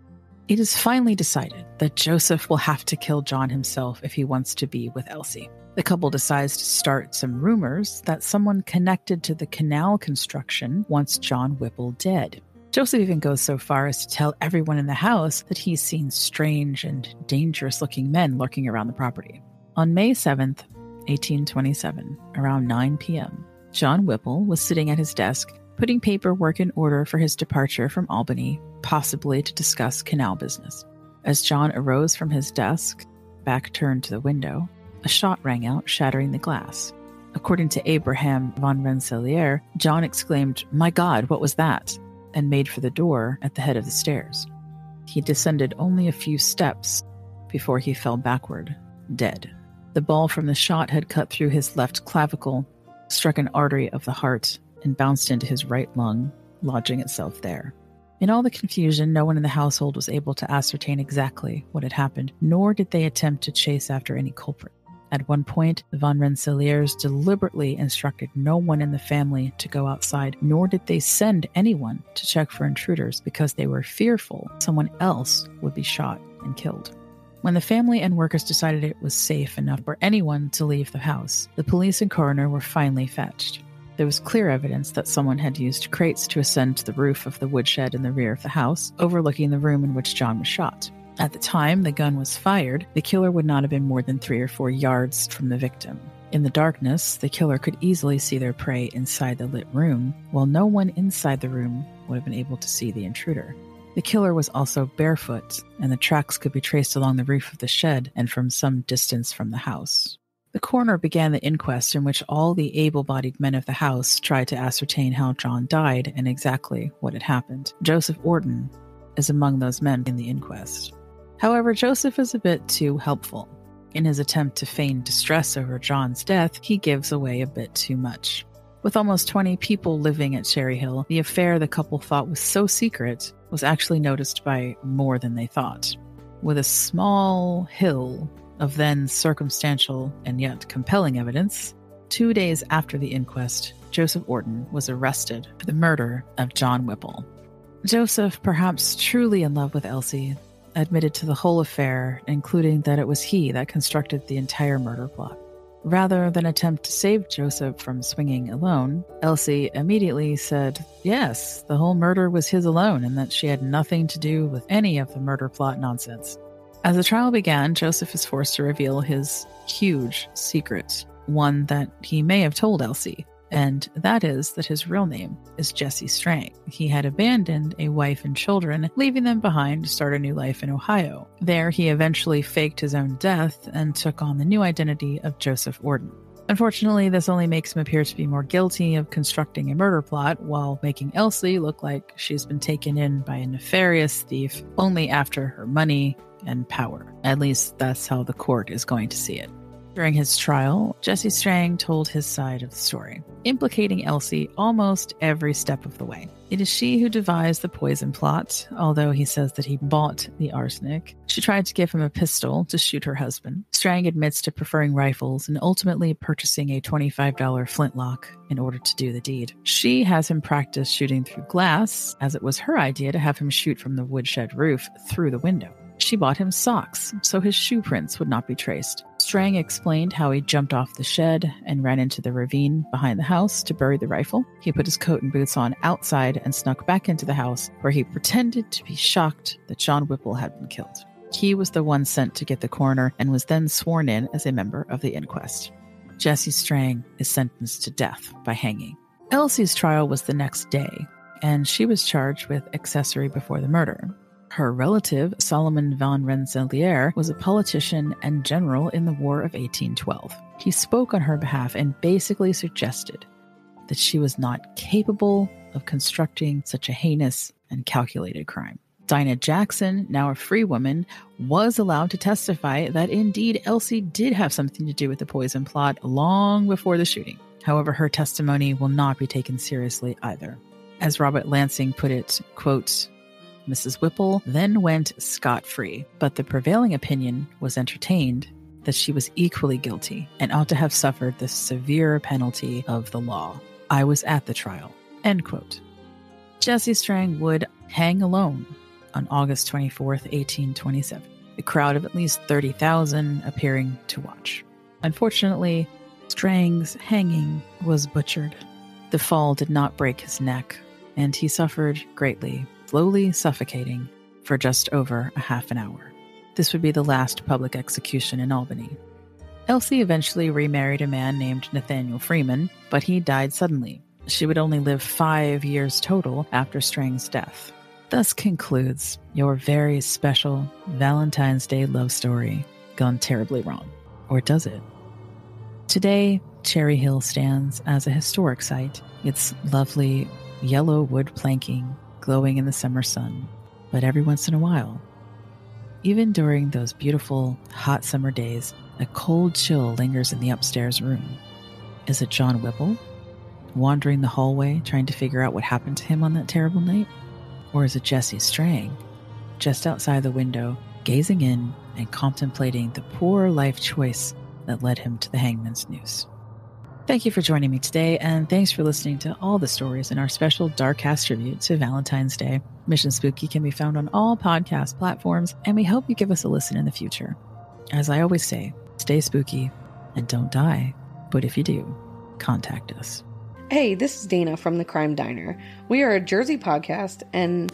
It is finally decided that Joseph will have to kill John himself if he wants to be with Elsie. The couple decides to start some rumors that someone connected to the canal construction wants John Whipple dead. Joseph even goes so far as to tell everyone in the house that he's seen strange and dangerous-looking men lurking around the property. On May 7th, 1827, around 9 p.m., John Whipple was sitting at his desk, putting paperwork in order for his departure from Albany, possibly to discuss canal business. As John arose from his desk, back turned to the window, a shot rang out, shattering the glass. According to Abraham Van Rensselaer, John exclaimed, "My God, what was that?" and made for the door at the head of the stairs. He descended only a few steps before he fell backward, dead. The ball from the shot had cut through his left clavicle, struck an artery of the heart, and bounced into his right lung, lodging itself there. In all the confusion, no one in the household was able to ascertain exactly what had happened, nor did they attempt to chase after any culprit. At one point, the Van Rensselaers deliberately instructed no one in the family to go outside, nor did they send anyone to check for intruders because they were fearful someone else would be shot and killed. When the family and workers decided it was safe enough for anyone to leave the house, the police and coroner were finally fetched. There was clear evidence that someone had used crates to ascend to the roof of the woodshed in the rear of the house, overlooking the room in which John was shot. At the time the gun was fired, the killer would not have been more than 3 or 4 yards from the victim. In the darkness, the killer could easily see their prey inside the lit room, while no one inside the room would have been able to see the intruder. The killer was also barefoot, and the tracks could be traced along the roof of the shed and from some distance from the house. The coroner began the inquest in which all the able-bodied men of the house tried to ascertain how John died and exactly what had happened. Joseph Orton is among those men in the inquest. However, Joseph is a bit too helpful. In his attempt to feign distress over John's death, he gives away a bit too much. With almost 20 people living at Cherry Hill, the affair the couple thought was so secret was actually noticed by more than they thought. With a small hill of then circumstantial and yet compelling evidence, 2 days after the inquest, Joseph Orton was arrested for the murder of John Whipple. Joseph, perhaps truly in love with Elsie, admitted to the whole affair, including that it was he that constructed the entire murder plot. Rather than attempt to save Joseph from swinging alone, Elsie immediately said yes, the whole murder was his alone and that she had nothing to do with any of the murder plot nonsense. As the trial began, Joseph is forced to reveal his huge secret, one that he may have told Elsie, and that is that his real name is Jesse Strang. He had abandoned a wife and children, leaving them behind to start a new life in Ohio. There, he eventually faked his own death and took on the new identity of Joseph Orton. Unfortunately, this only makes him appear to be more guilty of constructing a murder plot while making Elsie look like she's been taken in by a nefarious thief only after her money and power. At least that's how the court is going to see it. During his trial, Jesse Strang told his side of the story, implicating Elsie almost every step of the way. It is she who devised the poison plot, although he says that he bought the arsenic. She tried to give him a pistol to shoot her husband. Strang admits to preferring rifles and ultimately purchasing a $25 flintlock in order to do the deed. She has him practice shooting through glass, as it was her idea to have him shoot from the woodshed roof through the window. She bought him socks so his shoe prints would not be traced. Strang explained how he jumped off the shed and ran into the ravine behind the house to bury the rifle. He put his coat and boots on outside and snuck back into the house, where he pretended to be shocked that John Whipple had been killed. He was the one sent to get the coroner and was then sworn in as a member of the inquest. Jesse Strang is sentenced to death by hanging. Elsie's trial was the next day, and she was charged with accessory before the murder. Her relative, Solomon von Rensselaer, was a politician and general in the War of 1812. He spoke on her behalf and basically suggested that she was not capable of constructing such a heinous and calculated crime. Dinah Jackson, now a free woman, was allowed to testify that indeed Elsie did have something to do with the poison plot long before the shooting. However, her testimony will not be taken seriously either. As Robert Lansing put it, quote, Mrs. Whipple then went scot-free, but the prevailing opinion was entertained that she was equally guilty and ought to have suffered the severe penalty of the law. I was at the trial. End quote. Jesse Strang would hang alone on August 24th, 1827, a crowd of at least 30,000 appearing to watch. Unfortunately, Strang's hanging was butchered. The fall did not break his neck, and he suffered greatly, slowly suffocating for just over a half an hour. This would be the last public execution in Albany. Elsie eventually remarried a man named Nathaniel Freeman, but he died suddenly. She would only live 5 years total after Strang's death. Thus concludes your very special Valentine's Day love story gone terribly wrong. Or does it? Today, Cherry Hill stands as a historic site. Its lovely yellow wood planking glowing in the summer sun, but every once in a while, even during those beautiful hot summer days, a cold chill lingers in the upstairs room. Is it John Whipple, wandering the hallway trying to figure out what happened to him on that terrible night? Or is it Jesse Strang, just outside the window, gazing in and contemplating the poor life choice that led him to the hangman's noose? Thank you for joining me today, and thanks for listening to all the stories in our special Darkcast tribute to Valentine's Day. Mission Spooky can be found on all podcast platforms, and we hope you give us a listen in the future. As I always say, stay spooky and don't die, but if you do, contact us. Hey, this is Dana from The Crime Diner. We are a Jersey podcast, and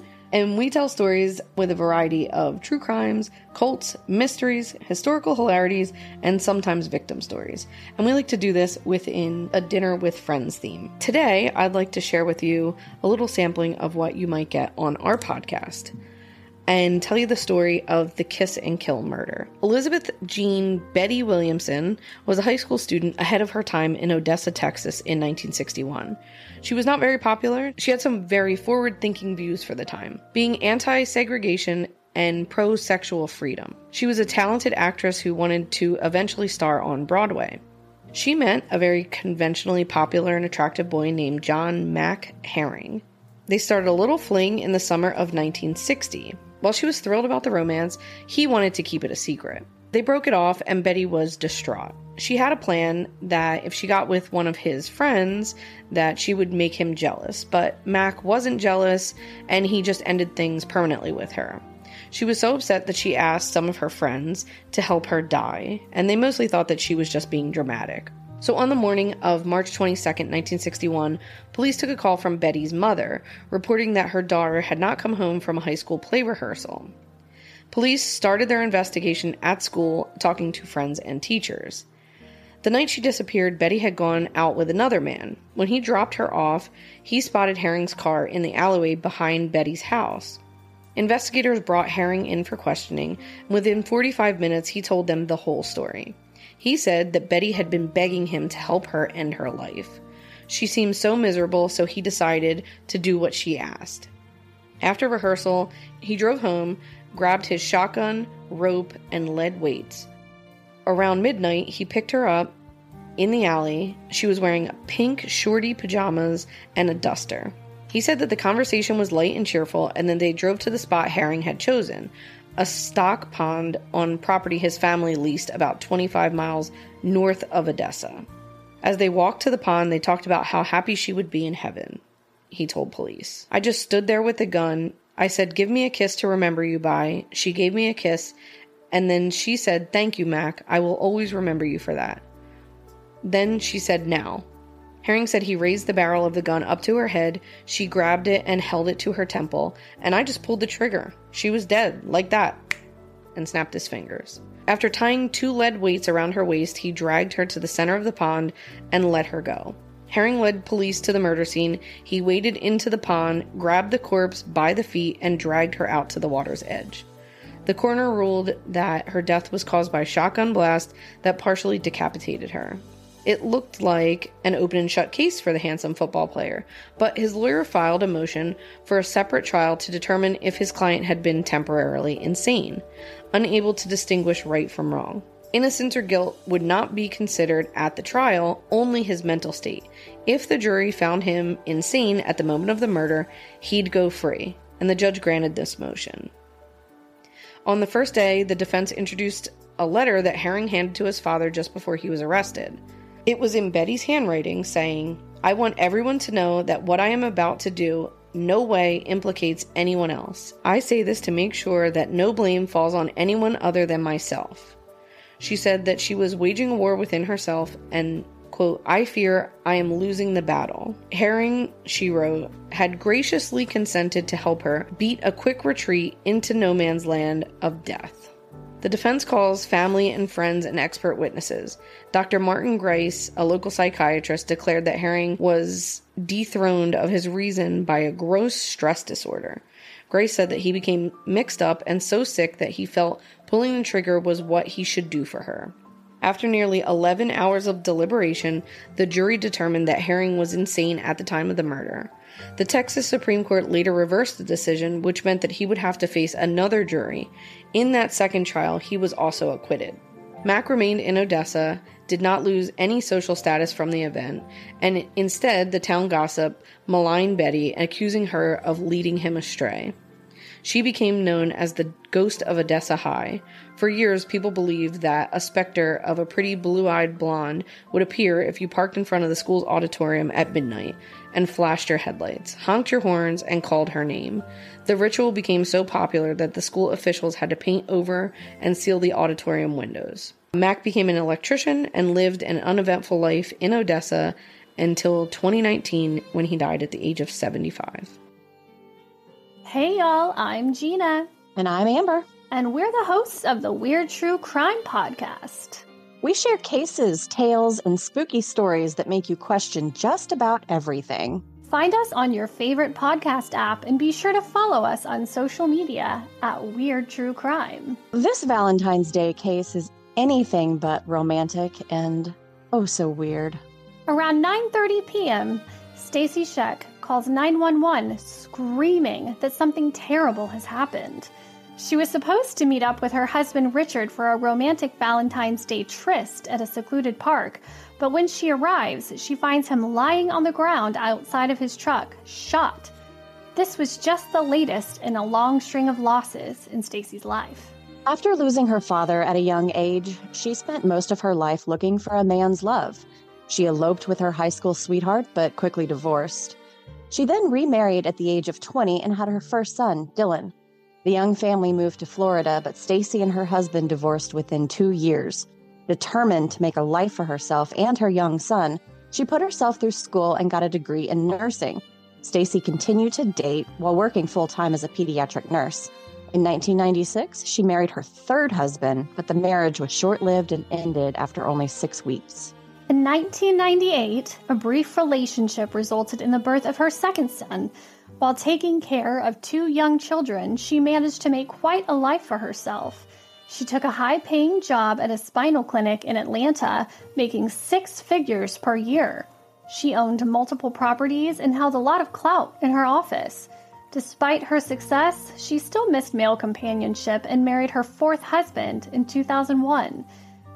we tell stories with a variety of true crimes, cults, mysteries, historical hilarities, and sometimes victim stories. And we like to do this within a dinner with friends theme. Today, I'd like to share with you a little sampling of what you might get on our podcast and tell you the story of the Kiss and Kill murder. Elizabeth Jean Betty Williamson was a high school student ahead of her time in Odessa, Texas in 1961. She was not very popular. She had some very forward-thinking views for the time, being anti-segregation and pro-sexual freedom. She was a talented actress who wanted to eventually star on Broadway. She met a very conventionally popular and attractive boy named John Mack Herring. They started a little fling in the summer of 1960. While she was thrilled about the romance, he wanted to keep it a secret. They broke it off, and Betty was distraught. She had a plan that if she got with one of his friends, that she would make him jealous, but Mac wasn't jealous, and he just ended things permanently with her. She was so upset that she asked some of her friends to help her die, and they mostly thought that she was just being dramatic. So on the morning of March 22nd, 1961, police took a call from Betty's mother, reporting that her daughter had not come home from a high school play rehearsal. Police started their investigation at school, talking to friends and teachers. The night she disappeared, Betty had gone out with another man. When he dropped her off, he spotted Herring's car in the alleyway behind Betty's house. Investigators brought Herring in for questioning, and within 45 minutes, he told them the whole story. He said that Betty had been begging him to help her end her life. She seemed so miserable, so he decided to do what she asked. After rehearsal, he drove home, grabbed his shotgun, rope, and lead weights. Around midnight, he picked her up in the alley. She was wearing pink shorty pajamas and a duster. He said that the conversation was light and cheerful, and then they drove to the spot Herring had chosen, a stock pond on property his family leased about 25 miles north of Odessa. As they walked to the pond, they talked about how happy she would be in heaven. He told police, "I just stood there with the gun I said, "Give me a kiss to remember you by." She gave me a kiss, and then she said, "Thank you, Mac. I will always remember you for that." Then she said, "Now." Herring said he raised the barrel of the gun up to her head. She grabbed it and held it to her temple, and I just pulled the trigger. She was dead, like that, and snapped his fingers. After tying 2 lead weights around her waist, he dragged her to the center of the pond and let her go. Herring led police to the murder scene. He waded into the pond, grabbed the corpse by the feet, and dragged her out to the water's edge. The coroner ruled that her death was caused by a shotgun blast that partially decapitated her. It looked like an open and shut case for the handsome football player, but his lawyer filed a motion for a separate trial to determine if his client had been temporarily insane, unable to distinguish right from wrong. Innocence or guilt would not be considered at the trial, only his mental state. If the jury found him insane at the moment of the murder, he'd go free, and the judge granted this motion. On the first day, the defense introduced a letter that Herring handed to his father just before he was arrested. It was in Betty's handwriting saying, "I want everyone to know that what I am about to do no way implicates anyone else. I say this to make sure that no blame falls on anyone other than myself." She said that she was waging a war within herself and, quote, "I fear I am losing the battle." Herring, she wrote, had graciously consented to help her beat a quick retreat into no man's land of death. The defense calls family and friends and expert witnesses. Dr. Martin Grice, a local psychiatrist, declared that Herring was dethroned of his reason by a gross stress disorder. Grice said that he became mixed up and so sick that he felt pulling the trigger was what he should do for her. After nearly 11 hours of deliberation, the jury determined that Herring was insane at the time of the murder. The Texas Supreme Court later reversed the decision, which meant that he would have to face another jury. In that second trial, he was also acquitted. Mac remained in Odessa, did not lose any social status from the event, and instead the town gossip maligned Betty, accusing her of leading him astray. She became known as the Ghost of Odessa High. For years, people believed that a specter of a pretty blue-eyed blonde would appear if you parked in front of the school's auditorium at midnight and flashed your headlights, honked your horns, and called her name. The ritual became so popular that the school officials had to paint over and seal the auditorium windows. Mac became an electrician and lived an uneventful life in Odessa until 2019 when he died at the age of 75. Hey y'all, I'm Gina. And I'm Amber. And we're the hosts of the Weird True Crime Podcast. We share cases, tales, and spooky stories that make you question just about everything. Find us on your favorite podcast app and be sure to follow us on social media at Weird True Crime. This Valentine's Day case is anything but romantic and oh so weird. Around 9:30 p.m., Stacy Scheck calls 911 screaming that something terrible has happened. She was supposed to meet up with her husband Richard for a romantic Valentine's Day tryst at a secluded park, but when she arrives, she finds him lying on the ground outside of his truck, shot. This was just the latest in a long string of losses in Stacy's life. After losing her father at a young age, she spent most of her life looking for a man's love. She eloped with her high school sweetheart, but quickly divorced. She then remarried at the age of 20 and had her first son, Dylan. The young family moved to Florida, but Stacy and her husband divorced within 2 years. Determined to make a life for herself and her young son, she put herself through school and got a degree in nursing. Stacy continued to date while working full-time as a pediatric nurse. In 1996, she married her third husband, but the marriage was short-lived and ended after only 6 weeks. In 1998, a brief relationship resulted in the birth of her second son. While taking care of 2 young children, she managed to make quite a life for herself. She took a high-paying job at a spinal clinic in Atlanta, making 6 figures per year. She owned multiple properties and held a lot of clout in her office. Despite her success, she still missed male companionship and married her 4th husband in 2001.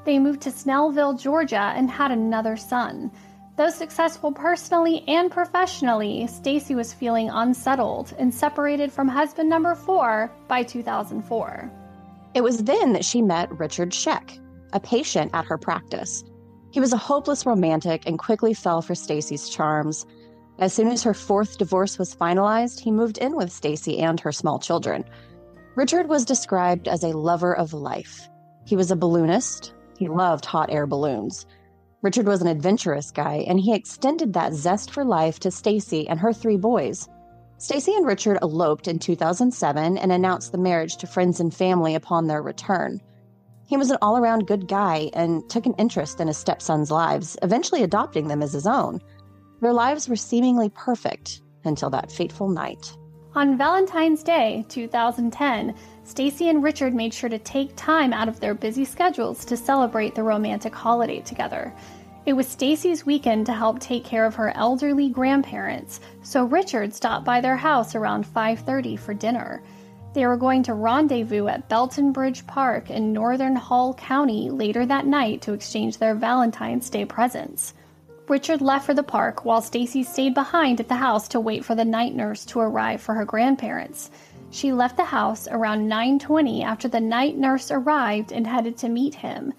They moved to Snellville, Georgia, and had another son. Though successful personally and professionally, Stacy was feeling unsettled and separated from husband number 4 by 2004. It was then that she met Richard Scheck, a patient at her practice. He was a hopeless romantic and quickly fell for Stacy's charms. As soon as her fourth divorce was finalized, he moved in with Stacy and her small children. Richard was described as a lover of life. He was a balloonist. He loved hot air balloons. Richard was an adventurous guy, and he extended that zest for life to Stacy and her 3 boys. Stacy and Richard eloped in 2007 and announced the marriage to friends and family upon their return. He was an all-around good guy and took an interest in his stepsons' lives, eventually adopting them as his own. Their lives were seemingly perfect until that fateful night. On Valentine's Day, 2010, Stacy and Richard made sure to take time out of their busy schedules to celebrate the romantic holiday together. It was Stacy's weekend to help take care of her elderly grandparents, so Richard stopped by their house around 5:30 for dinner. They were going to rendezvous at Belton Bridge Park in northern Hall County later that night to exchange their Valentine's Day presents. Richard left for the park while Stacy stayed behind at the house to wait for the night nurse to arrive for her grandparents. She left the house around 9:20 after the night nurse arrived and headed to meet him.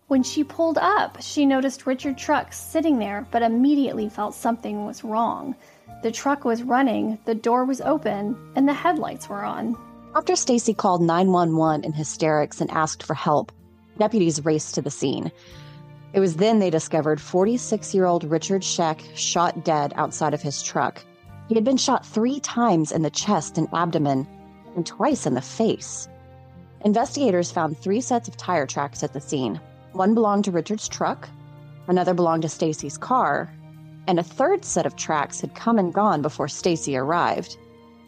When she pulled up, she noticed Richard's truck sitting there, but immediately felt something was wrong. The truck was running, the door was open, and the headlights were on. After Stacy called 911 in hysterics and asked for help, deputies raced to the scene. It was then they discovered 46-year-old Richard Scheck shot dead outside of his truck. He had been shot 3 times in the chest and abdomen, and twice in the face. Investigators found 3 sets of tire tracks at the scene. One belonged to Richard's truck, another belonged to Stacy's car, and a third set of tracks had come and gone before Stacy arrived.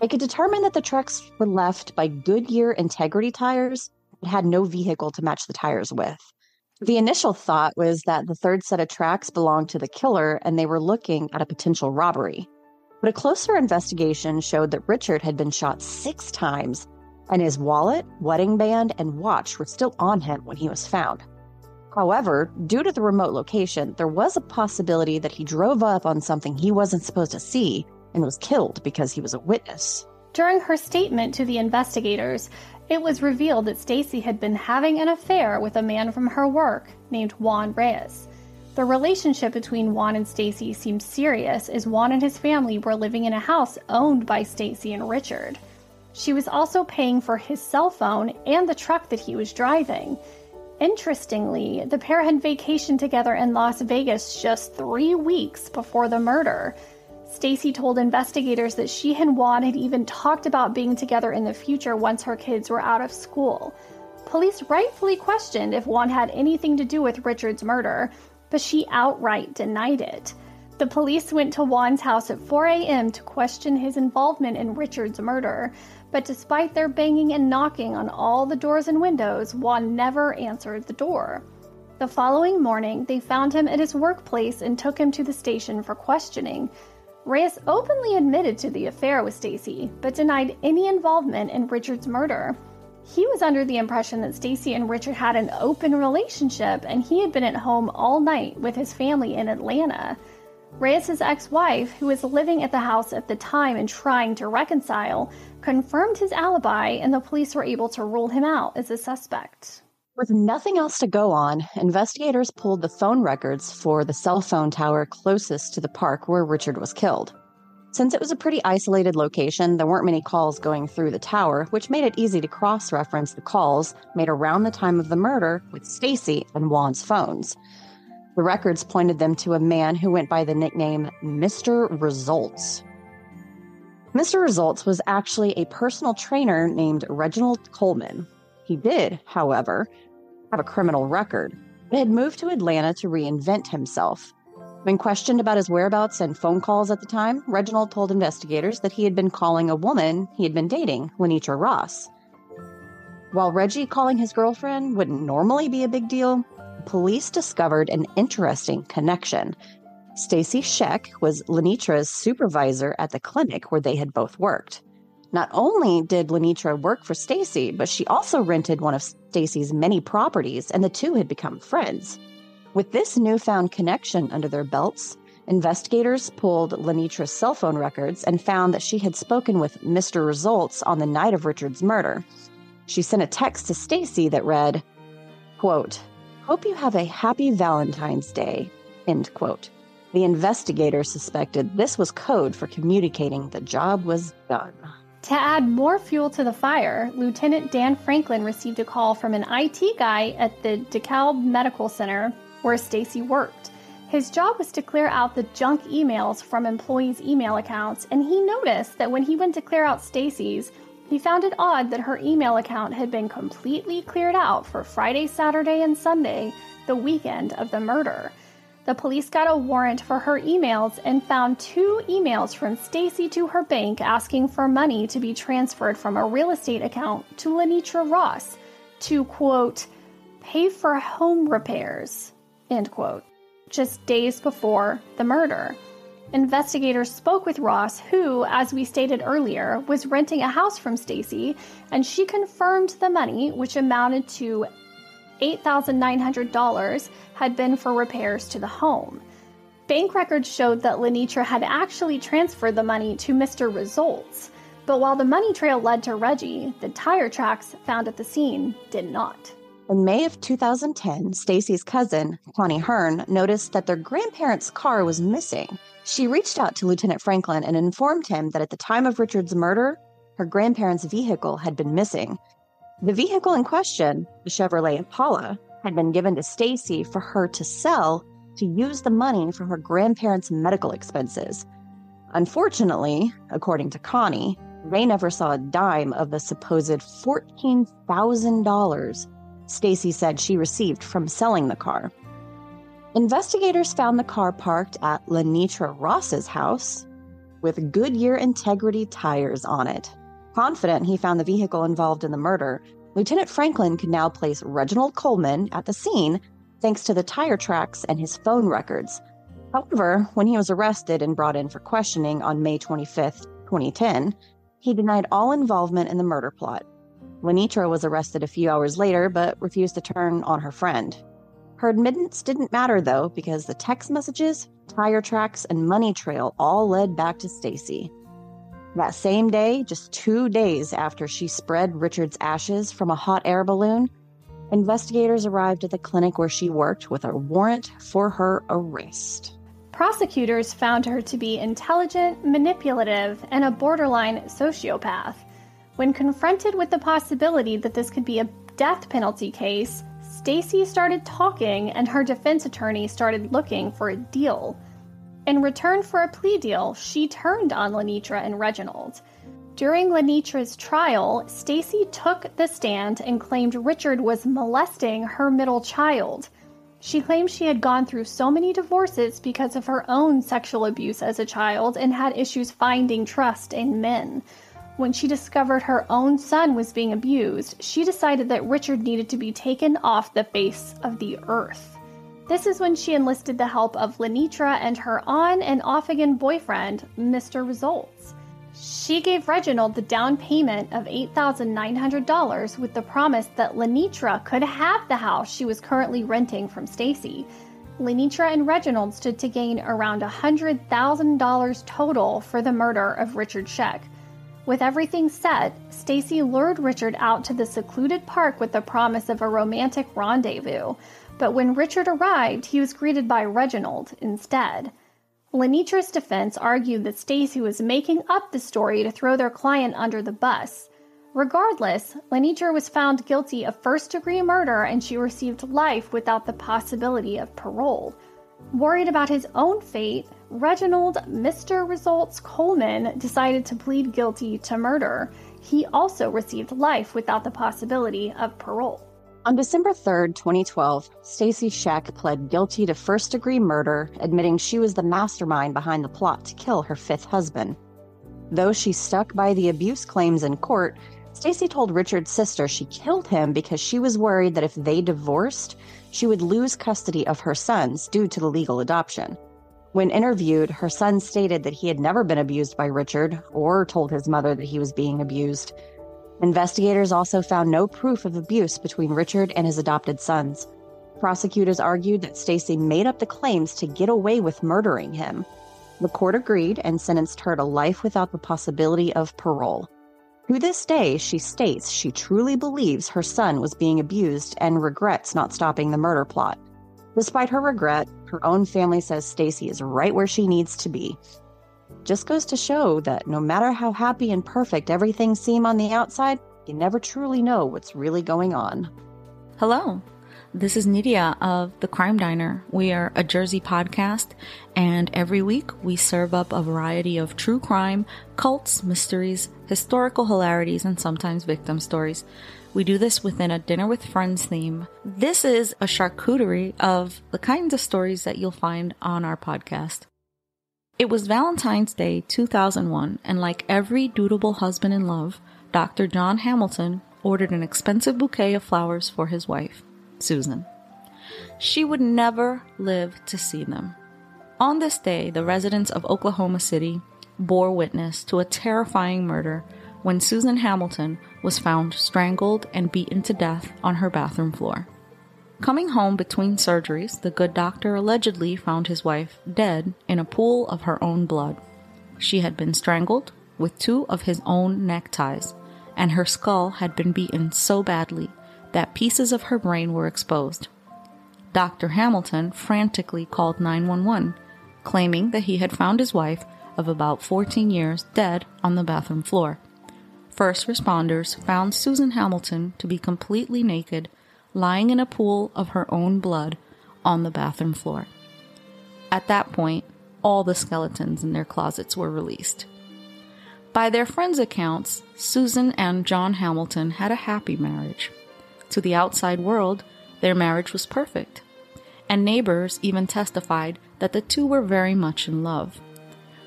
They could determine that the trucks were left by Goodyear Integrity tires but had no vehicle to match the tires with. The initial thought was that the third set of tracks belonged to the killer and they were looking at a potential robbery. But a closer investigation showed that Richard had been shot 6 times, and his wallet, wedding band, and watch were still on him when he was found. However, due to the remote location, there was a possibility that he drove up on something he wasn't supposed to see and was killed because he was a witness. During her statement to the investigators, it was revealed that Stacy had been having an affair with a man from her work named Juan Reyes. The relationship between Juan and Stacy seemed serious as Juan and his family were living in a house owned by Stacy and Richard. She was also paying for his cell phone and the truck that he was driving. Interestingly, the pair had vacationed together in Las Vegas just 3 weeks before the murder. Stacy told investigators that she and Juan had even talked about being together in the future once her kids were out of school. Police rightfully questioned if Juan had anything to do with Richard's murder, but she outright denied it. The police went to Juan's house at 4 a.m. to question his involvement in Richard's murder, but despite their banging and knocking on all the doors and windows, Juan never answered the door. The following morning, they found him at his workplace and took him to the station for questioning. Reyes openly admitted to the affair with Stacy, but denied any involvement in Richard's murder. He was under the impression that Stacy and Richard had an open relationship, and he had been at home all night with his family in Atlanta. Reyes' ex-wife, who was living at the house at the time and trying to reconcile, confirmed his alibi, and the police were able to rule him out as a suspect. With nothing else to go on, investigators pulled the phone records for the cell phone tower closest to the park where Richard was killed. Since it was a pretty isolated location, there weren't many calls going through the tower, which made it easy to cross-reference the calls made around the time of the murder with Stacy and Juan's phones. The records pointed them to a man who went by the nickname Mr. Results. Mr. Results was actually a personal trainer named Reginald Coleman. He did, however, have a criminal record, but had moved to Atlanta to reinvent himself. When questioned about his whereabouts and phone calls at the time, Reginald told investigators that he had been calling a woman he had been dating, Lenitra Ross. While Reggie calling his girlfriend wouldn't normally be a big deal, police discovered an interesting connection. Stacy Scheck was Lenitra's supervisor at the clinic where they had both worked. Not only did Lenitra work for Stacy, but she also rented one of Stacy's many properties, and the two had become friends. With this newfound connection under their belts, investigators pulled Lenitra's cell phone records and found that she had spoken with Mr. Results on the night of Richard's murder. She sent a text to Stacy that read, quote, "Hope you have a happy Valentine's Day," end quote. The investigators suspected this was code for communicating the job was done. To add more fuel to the fire, Lieutenant Dan Franklin received a call from an IT guy at the DeKalb Medical Center where Stacy worked. His job was to clear out the junk emails from employees' email accounts, and he noticed that when he went to clear out Stacy's, he found it odd that her email account had been completely cleared out for Friday, Saturday, and Sunday, the weekend of the murder. The police got a warrant for her emails and found 2 emails from Stacy to her bank asking for money to be transferred from a real estate account to Lenitra Ross to, quote, pay for home repairs, end quote, just days before the murder. Investigators spoke with Ross, who, as we stated earlier, was renting a house from Stacy, and she confirmed the money, which amounted to $8,900, had been for repairs to the home. Bank records showed that Lenitra had actually transferred the money to Mr. Results, but while the money trail led to Reggie, the tire tracks found at the scene did not. In May of 2010, Stacy's cousin, Connie Hearn, noticed that their grandparents' car was missing. She reached out to Lieutenant Franklin and informed him that at the time of Richard's murder, her grandparents' vehicle had been missing. The vehicle in question, the Chevrolet Impala, had been given to Stacy for her to sell to use the money for her grandparents' medical expenses. Unfortunately, according to Connie, they never saw a dime of the supposed $14,000 Stacy said she received from selling the car. Investigators found the car parked at Lenitra Ross's house with Goodyear Integrity tires on it. Confident he found the vehicle involved in the murder, Lieutenant Franklin could now place Reginald Coleman at the scene thanks to the tire tracks and his phone records. However, when he was arrested and brought in for questioning on May 25, 2010, he denied all involvement in the murder plot. Lenitra was arrested a few hours later, but refused to turn on her friend. Her admittance didn't matter, though, because the text messages, tire tracks, and money trail all led back to Stacy. That same day, just 2 days after she spread Richard's ashes from a hot air balloon, investigators arrived at the clinic where she worked with a warrant for her arrest. Prosecutors found her to be intelligent, manipulative, and a borderline sociopath. When confronted with the possibility that this could be a death penalty case, Stacy started talking and her defense attorney started looking for a deal. In return for a plea deal, she turned on Lenitra and Reginald. During Lenitra's trial, Stacy took the stand and claimed Richard was molesting her middle child. She claimed she had gone through so many divorces because of her own sexual abuse as a child and had issues finding trust in men. When she discovered her own son was being abused, she decided that Richard needed to be taken off the face of the earth. This is when she enlisted the help of Lenitra and her on and off again boyfriend, Mr. Results. She gave Reginald the down payment of $8,900 with the promise that Lenitra could have the house she was currently renting from Stacy. Lenitra and Reginald stood to gain around $100,000 total for the murder of Richard Scheck. With everything set, Stacy lured Richard out to the secluded park with the promise of a romantic rendezvous. But when Richard arrived, he was greeted by Reginald instead. Lenitra's defense argued that Stacy was making up the story to throw their client under the bus. Regardless, Lenitra was found guilty of first-degree murder and she received life without the possibility of parole. Worried about his own fate, Reginald Mr. Results Coleman decided to plead guilty to murder. He also received life without the possibility of parole. On December 3, 2012, Stacy Scheck pled guilty to first-degree murder, admitting she was the mastermind behind the plot to kill her fifth husband. Though she stuck by the abuse claims in court, Stacy told Richard's sister she killed him because she was worried that if they divorced, she would lose custody of her sons due to the legal adoption. When interviewed, her son stated that he had never been abused by Richard or told his mother that he was being abused. Investigators also found no proof of abuse between Richard and his adopted sons. Prosecutors argued that Stacy made up the claims to get away with murdering him. The court agreed and sentenced her to life without the possibility of parole. To this day, she states she truly believes her son was being abused and regrets not stopping the murder plot. Despite her regret, her own family says Stacy is right where she needs to be. Just goes to show that no matter how happy and perfect everything seems on the outside, you never truly know what's really going on. Hello, this is Nydia of The Crime Diner. We are a Jersey podcast, and every week we serve up a variety of true crime, cults, mysteries, historical hilarities, and sometimes victim stories. We do this within a dinner with friends theme. This is a charcuterie of the kinds of stories that you'll find on our podcast. It was Valentine's Day 2001, and like every dutiful husband in love, Dr. John Hamilton ordered an expensive bouquet of flowers for his wife, Susan. She would never live to see them. On this day, the residents of Oklahoma City bore witness to a terrifying murder when Susan Hamilton was found strangled and beaten to death on her bathroom floor. Coming home between surgeries, the good doctor allegedly found his wife dead in a pool of her own blood. She had been strangled with 2 of his own neckties, and her skull had been beaten so badly that pieces of her brain were exposed. Dr. Hamilton frantically called 911, claiming that he had found his wife of about 14 years dead on the bathroom floor. First responders found Susan Hamilton to be completely naked, lying in a pool of her own blood on the bathroom floor. At that point, all the skeletons in their closets were released. By their friends' accounts, Susan and John Hamilton had a happy marriage. To the outside world, their marriage was perfect, and neighbors even testified that the two were very much in love.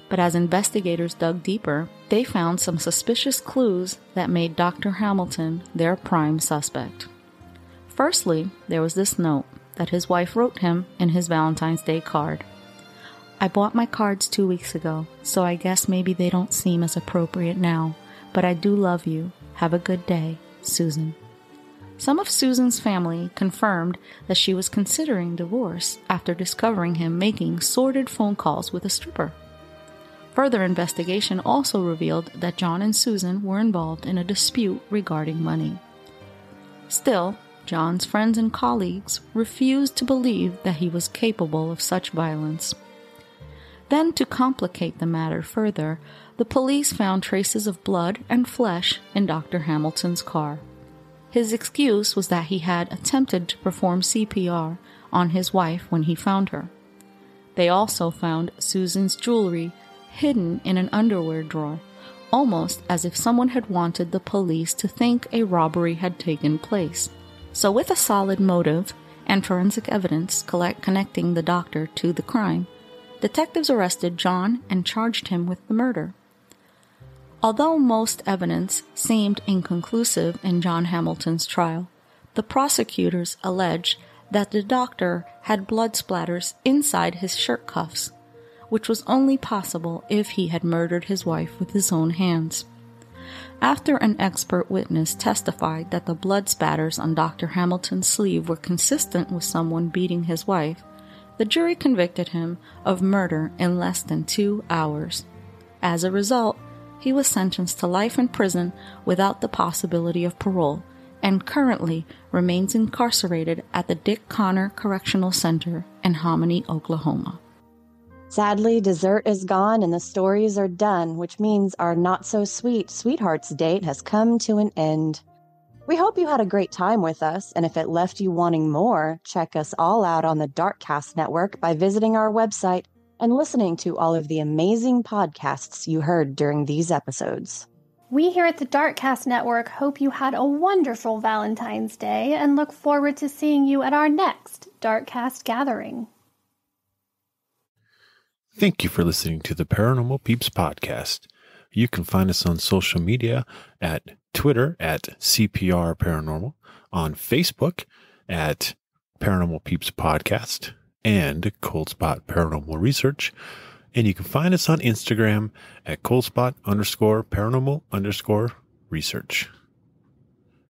But as investigators dug deeper, they found some suspicious clues that made Dr. Hamilton their prime suspect. Firstly, there was this note that his wife wrote him in his Valentine's Day card. "I bought my cards 2 weeks ago, so I guess maybe they don't seem as appropriate now, but I do love you. Have a good day, Susan." Some of Susan's family confirmed that she was considering divorce after discovering him making sordid phone calls with a stripper. Further investigation also revealed that John and Susan were involved in a dispute regarding money. Still, John's friends and colleagues refused to believe that he was capable of such violence. Then, to complicate the matter further, the police found traces of blood and flesh in Dr. Hamilton's car. His excuse was that he had attempted to perform CPR on his wife when he found her. They also found Susan's jewelry hidden in an underwear drawer, almost as if someone had wanted the police to think a robbery had taken place. So with a solid motive and forensic evidence connecting the doctor to the crime, detectives arrested John and charged him with the murder. Although most evidence seemed inconclusive in John Hamilton's trial, the prosecutors alleged that the doctor had blood splatters inside his shirt cuffs, which was only possible if he had murdered his wife with his own hands. After an expert witness testified that the blood spatters on Dr. Hamilton's sleeve were consistent with someone beating his wife, the jury convicted him of murder in less than 2 hours. As a result, he was sentenced to life in prison without the possibility of parole, and currently remains incarcerated at the Dick Connor Correctional Center in Hominy, Oklahoma. Sadly, dessert is gone and the stories are done, which means our not-so-sweet sweethearts date has come to an end. We hope you had a great time with us, and if it left you wanting more, check us all out on the Darkcast Network by visiting our website and listening to all of the amazing podcasts you heard during these episodes. We here at the Darkcast Network hope you had a wonderful Valentine's Day and look forward to seeing you at our next Darkcast gathering. Thank you for listening to the Paranormal Peeps podcast. You can find us on social media at Twitter at CPR Paranormal, on Facebook at Paranormal Peeps Podcast and Cold Spot Paranormal Research. And you can find us on Instagram at coldspot_paranormal_research.